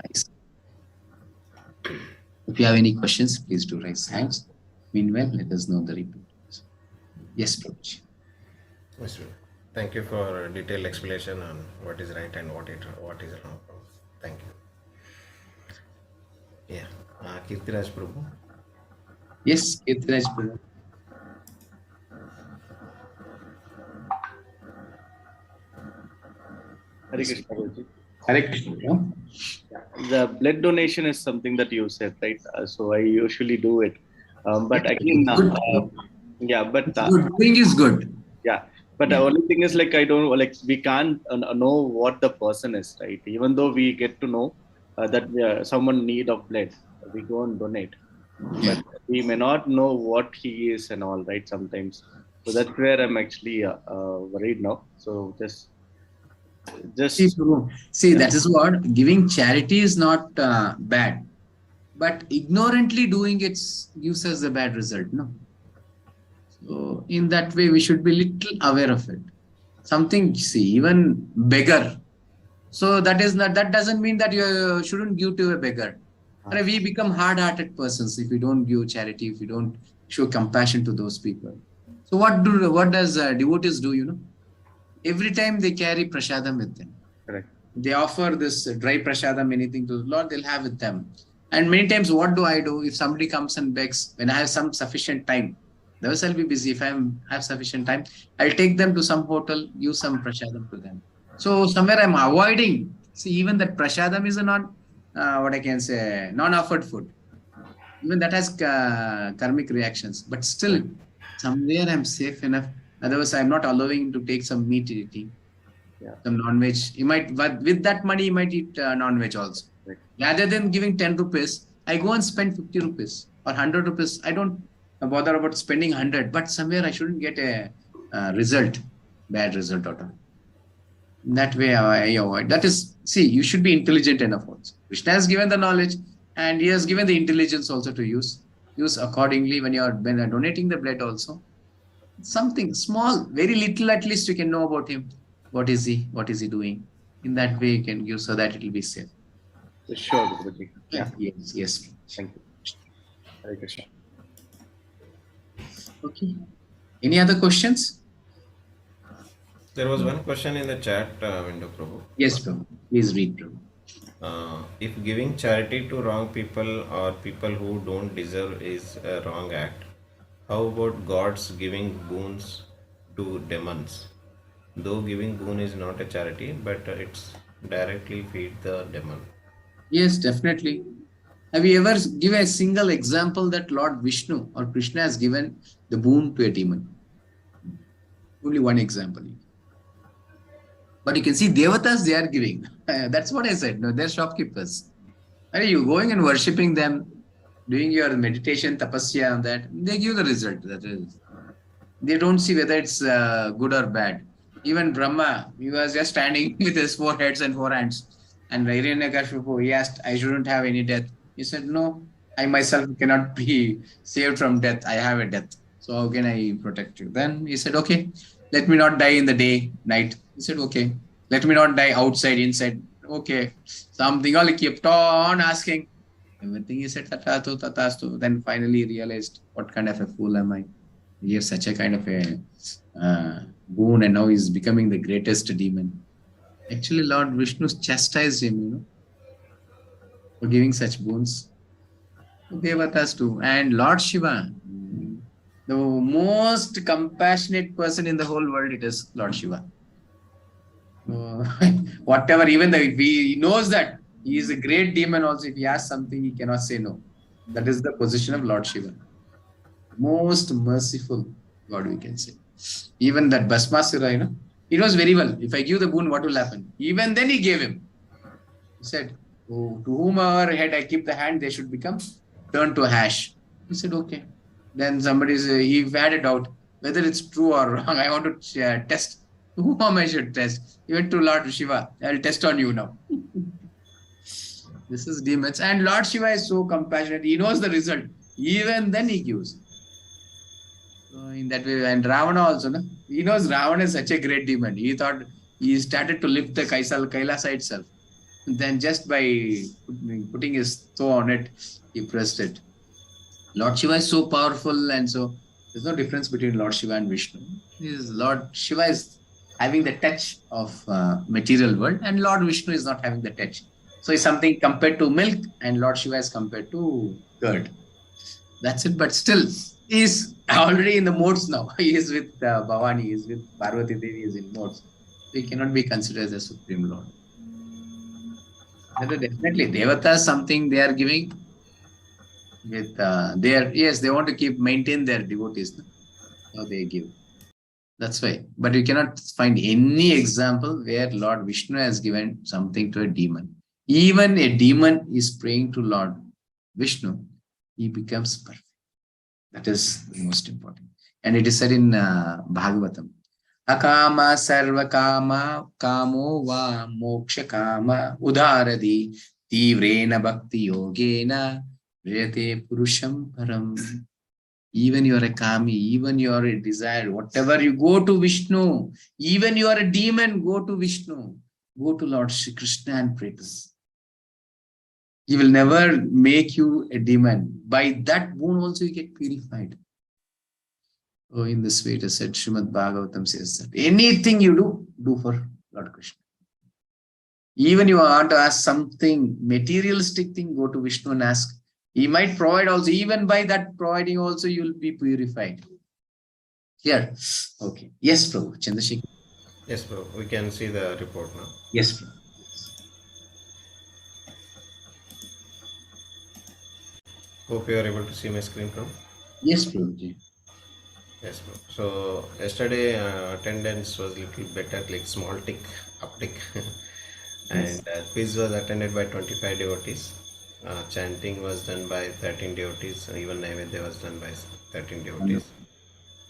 Nice. If you have any questions, please do raise hands. Meanwhile, let us know the repeat. Yes, Prabhuji. Yes, sir. Thank you for a detailed explanation on what is right and what is wrong. Thank you. Yeah. Kirtiraj Prabhu. Yes, Ketraj, brother. Hare Yes. Krishna, Guruji. Correct. Yeah. The blood donation is something that you said, right? So I usually do it. Yes, But again, it's good. yeah, but It's good. Doing is good. yeah, but the Yeah. only thing is like I don't like we can't know what the person is, right? Even though we get to know that someone need of blood, we go and donate, Yeah. but we may not know what he is and all, right? Sometimes, so that's where I'm actually worried now. So See, just Prabhu, see, yeah, that is what giving charity is not bad, but ignorantly doing it gives us a bad result. No. So in that way, we should be little aware of it. Something, see, even beggar. So that doesn't mean that you shouldn't give to a beggar. And we become hard-hearted persons if we don't give charity, if we don't show compassion to those people. So what does devotees do? Every time they carry prasadam with them. correct. They offer this dry prasadam, anything to the Lord, they'll have with them. And many times, what do I do if somebody comes and begs when I have some sufficient time? Otherwise, I'll be busy. If have sufficient time, I'll take them to some hotel, use some prasadam to them. So somewhere I'm avoiding. See, even that prasadam is a what I can say, non-offered food. Even that has karmic reactions. But still, somewhere I'm safe enough. Otherwise, I'm not allowing to take some meat eating, Yeah, some non-veg. You might, but with that money, you might eat non-veg also. correct. Rather than giving 10 rupees, I go and spend 50 rupees or 100 rupees. I don't bother about spending 100, but somewhere I shouldn't get a bad result out of it. That way I avoid. That is, see, you should be intelligent enough also. Krishna has given the knowledge and he has given the intelligence also to use. Use accordingly when you're donating the blood also. Something small, very little at least you can know about him. What is he? What is he doing? In that way you can give so that it will be safe. Sure, Guruji. Yeah, Yes, yes. thank you. Hare Krishna. Okay. Any other questions? There was one question in the chat window, Prabhu. Yes, Prabhu. Please read, Prabhu. If giving charity to wrong people or people who don't deserve is a wrong act, how about gods giving boons to demons? Though giving boon is not a charity, but it's directly feed the demon. Yes, definitely. Have you ever given a single example that Lord Vishnu or Krishna has given the boon to a demon? Only one example. But you can see Devatas they are giving. That's what I said. No, they're shopkeepers. Are you going and worshipping them, doing your meditation, tapasya, and that they give the result. That is, they don't see whether it's good or bad. Even Brahma, he was just standing with his 4 heads and 4 hands. And Hiranyakashipu, he asked, I shouldn't have any death. He said, no, I myself cannot be saved from death. I have a death. So how can I protect you? Then he said, okay, let me not die in the day, night. He said, okay. Let me not die outside, inside. Okay. Something all he kept on asking. Everything he said, tatatu, tatastu. Then finally realized, what kind of a fool am I? He has such a kind of a boon, and now he's becoming the greatest demon. Actually, Lord Vishnu chastised him, for giving such boons. Devatas too. And Lord Shiva, the most compassionate person in the whole world, it is Lord Shiva. Whatever, even though he knows that he is a great demon also, if he asks something, he cannot say no. That is the position of Lord Shiva. Most merciful God, we can say. Even that Bhasmasura, it was very well. If I give the boon, what will happen? Even then he gave him. He said, oh, to whomever head I keep the hand, they should become turned to ash. He said, okay. Then he had a doubt whether it's true or wrong. I want to test whom I should test. He went to Lord Shiva. I'll test on you now. This is demons. And Lord Shiva is so compassionate. He knows the result. Even then he gives. So in that way, and Ravana also, no? He knows Ravana is such a great demon. He thought he started to lift the Kailasa itself. And then just by putting his toe on it, he pressed it. Lord Shiva is so powerful, and so there's no difference between Lord Shiva and Vishnu. Lord Shiva having the touch of material world, and Lord Vishnu is not having the touch. So it's something compared to milk, and Lord Shiva is compared to curd. That's it. But still, he is already in the modes now. He is with Bhavani, he is with Parvati Devi, he is in modes. So he cannot be considered as a Supreme Lord. That is definitely Devata is something they are giving with their, yes, they want to keep maintain their devotees. No? So they give. That's why. But you cannot find any example where Lord Vishnu has given something to a demon. Even a demon is praying to Lord Vishnu, he becomes perfect. That is the most important. And it is said in Bhagavatam. Akama sarva kama kamo va moksha kama udharadi tivrena bhakti yogena vriyate purusham param. Even you are a kami, even you are a desire, whatever you go to Vishnu, even you are a demon, go to Vishnu, go to Lord Shri Krishna and pray to him. He will never make you a demon. By that boon also you get purified. Oh, in this way it is said, Srimad Bhagavatam says that anything you do for Lord Krishna. Even you want to ask something, materialistic thing, go to Vishnu and ask. He might provide also. Even by that providing also, you will be purified. Here. Okay. Yes, Prabhu. Chandrasekhar. Yes, bro. We can see the report now. Yes, Prabhu. Hope you are able to see my screen, bro. Yes, Prabhuji. Yes, bro. So yesterday attendance was little better, like small tick, uptick, and quiz was attended by 25 devotees. Chanting was done by 13 devotees. Even Naivedya was done by 13 devotees.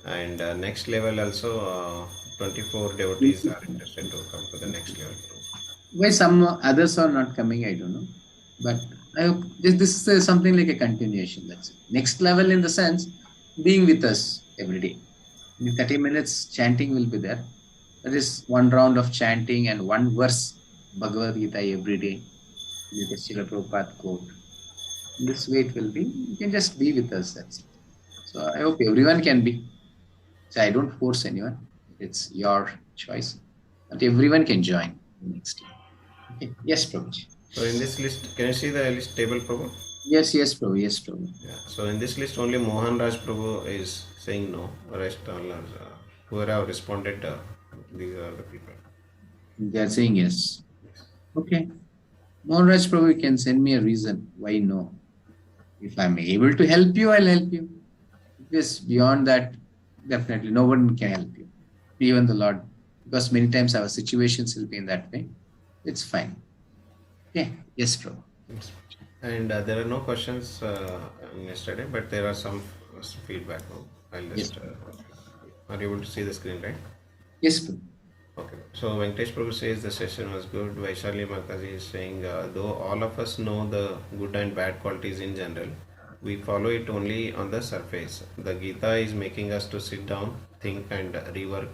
And next level also, 24 devotees are interested to come to the next level. Why some others are not coming, I don't know. But I hope this is something like a continuation. That's it. Next level in the sense, being with us every day. In the 30 minutes, chanting will be there. That is one round of chanting and one verse Bhagavad Gita every day. You get Srila Prabhupada quote. In this way it will be. You can just be with us. That's it. So I hope everyone can be. So I don't force anyone. It's your choice. But everyone can join next year. Okay. Yes, Prabhuji. So in this list, can you see the list table, Prabhu? Yes, Prabhu. Yes, Prabhu. Yeah. So in this list, only Mohan Raj Prabhu is saying no. Rest all are, whoever have responded, these are the people. They are saying yes. Okay. Mohan Raj Prabhu, you can send me a reason why no. If I'm able to help you, I'll help you. Yes, beyond that, definitely no one can help you. Even the Lord. Because many times our situations will be in that way. It's fine. Okay. Yes, Prabhu. Yes. And there are no questions yesterday, but there are some feedback. I'll just. Are you able to see the screen, right? Yes, Prabhu. Okay. So Venkatesh Prabhu says the session was good. Vaishali Mataji is saying, though all of us know the good and bad qualities in general, we follow it only on the surface. The Gita is making us to sit down, think and rework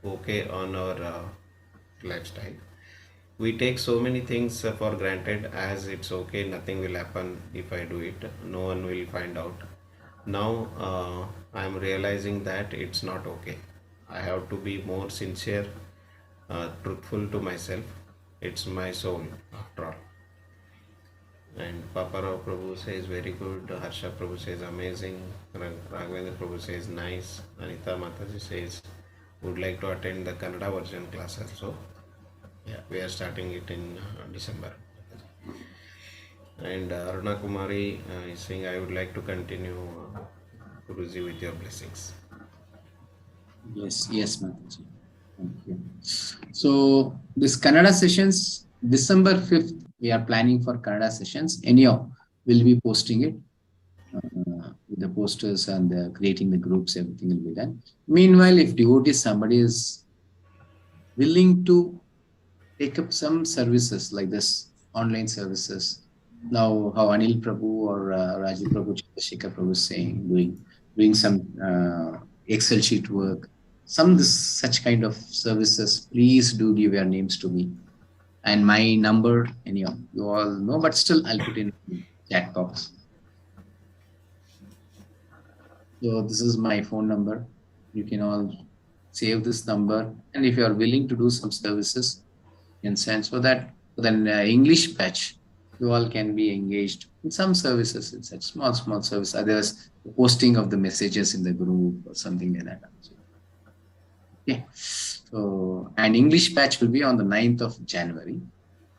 okay on our lifestyle. We take so many things for granted as it's okay, nothing will happen if I do it, no one will find out. Now I'm realizing that it's not okay. I have to be more sincere, truthful to myself. It's my soul after all. And Papa Rao Prabhu says very good. Harsha Prabhu says amazing. Raghavendra Prabhu says nice. Anita Mataji says would like to attend the Kannada version class also. Yeah, we are starting it in December. And Aruna Kumari is saying I would like to continue Guruji with your blessings. Yes, Mataji. Thank you. So this Kannada sessions, December 5th, we are planning for Kannada sessions. Anyhow, we'll be posting it with the posters and creating the groups, everything will be done. Meanwhile, if devotee somebody is willing to take up some services like this, online services, now how Anil Prabhu or Rajiv Prabhu, Chandrasekhar Prabhu is saying, doing some Excel sheet work, some such kind of services, please do give your names to me. And my number, anyhow, you all know, but still I'll put in chat box. So this is my phone number. You can all save this number. And if you are willing to do some services, you can send, so that then English batch, you all can be engaged in some services. It's a small service. Others, the posting of the messages in the group or something like that. Okay. So, and English batch will be on the 9th of January,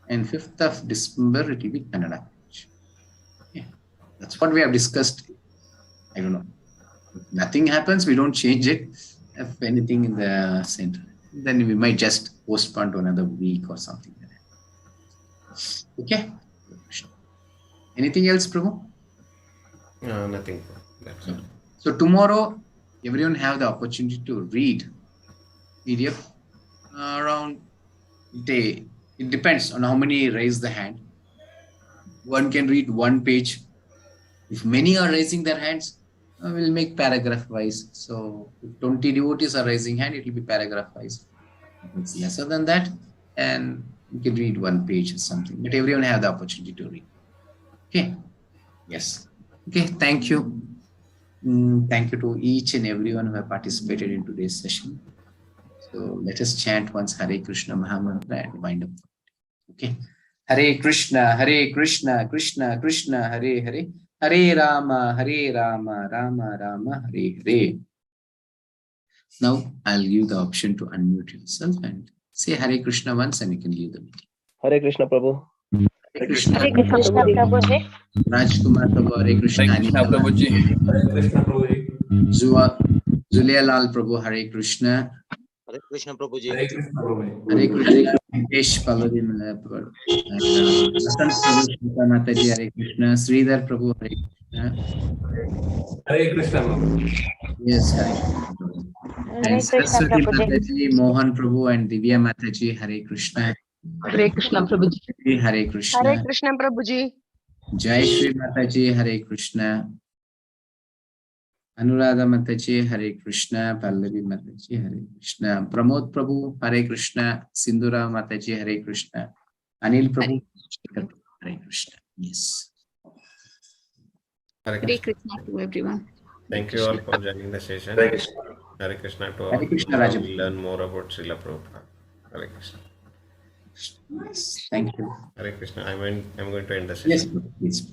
and 5th of December it will be Kannada batch. Okay. That's what we have discussed. I don't know. If nothing happens, we don't change it. If anything in the center, then we might just postpone to another week or something like that. Okay. Anything else, Prabhu? Nothing. That's all. So tomorrow, everyone have the opportunity to read PDF around day. It depends on how many raise the hand. One can read one page. If many are raising their hands, we'll make paragraph wise. So if 20 devotees are raising hand, it will be paragraph wise. If it's lesser than that, and you can read one page or something. But everyone have the opportunity to read. Okay. Yes. Okay. Thank you. Thank you to each and everyone who have participated in today's session. So let us chant once Hare Krishna Mahamantra and wind up. Okay. Hare Krishna, Krishna Krishna, Hare Hare, Hare Rama, Rama Rama, Hare Hare. Now I'll give the option to unmute yourself and say Hare Krishna once, and you can leave the meeting. Hare Krishna Prabhu. Hare Krishna. Hare Krishna Prabhuji. Rajkumar Prabhu, Hare Krishna. Hare Krishna Prabhuji. Hare Krishna Prabhuji. Zulia Lal Prabhu, Hare Krishna. Hare Krishna Prabhuji. Hare Krishna Prabhuji. Hare Krishna. Hitesh Pallavi Malapur. Ratan Prabhu, Shanta Mataji, Hare Krishna. Sridhar Prabhu, Hare Krishna. Hare Krishna Prabhuji. Yes, Hare Krishna. Hare And Krishna Saraswati Prabhuji. Mataji, Mohan Prabhu, and Divya Mataji, Hare Krishna. Hare Krishna Prabhuji. Hare Krishna. Hare Krishna Prabhuji. Jai Shri Mataji, Hare Krishna. Anuradha Mataji, Hare Krishna. Pallavi Mataji, Hare Krishna. Pramod Prabhu, Hare Krishna. Sindura Mataji, Hare Krishna. Anil Prabhu, Hare Krishna. Yes. Hare Hare Krishna. Krishna to everyone. Thank you all for joining the session. Hare Krishna. Hare Krishna to all. Hare Krishna, Now Rajam. we'll learn more about Srila Prabhupada. Hare Krishna. Yes. Thank you. Hare Krishna. I'm going to end the session. Yes, please.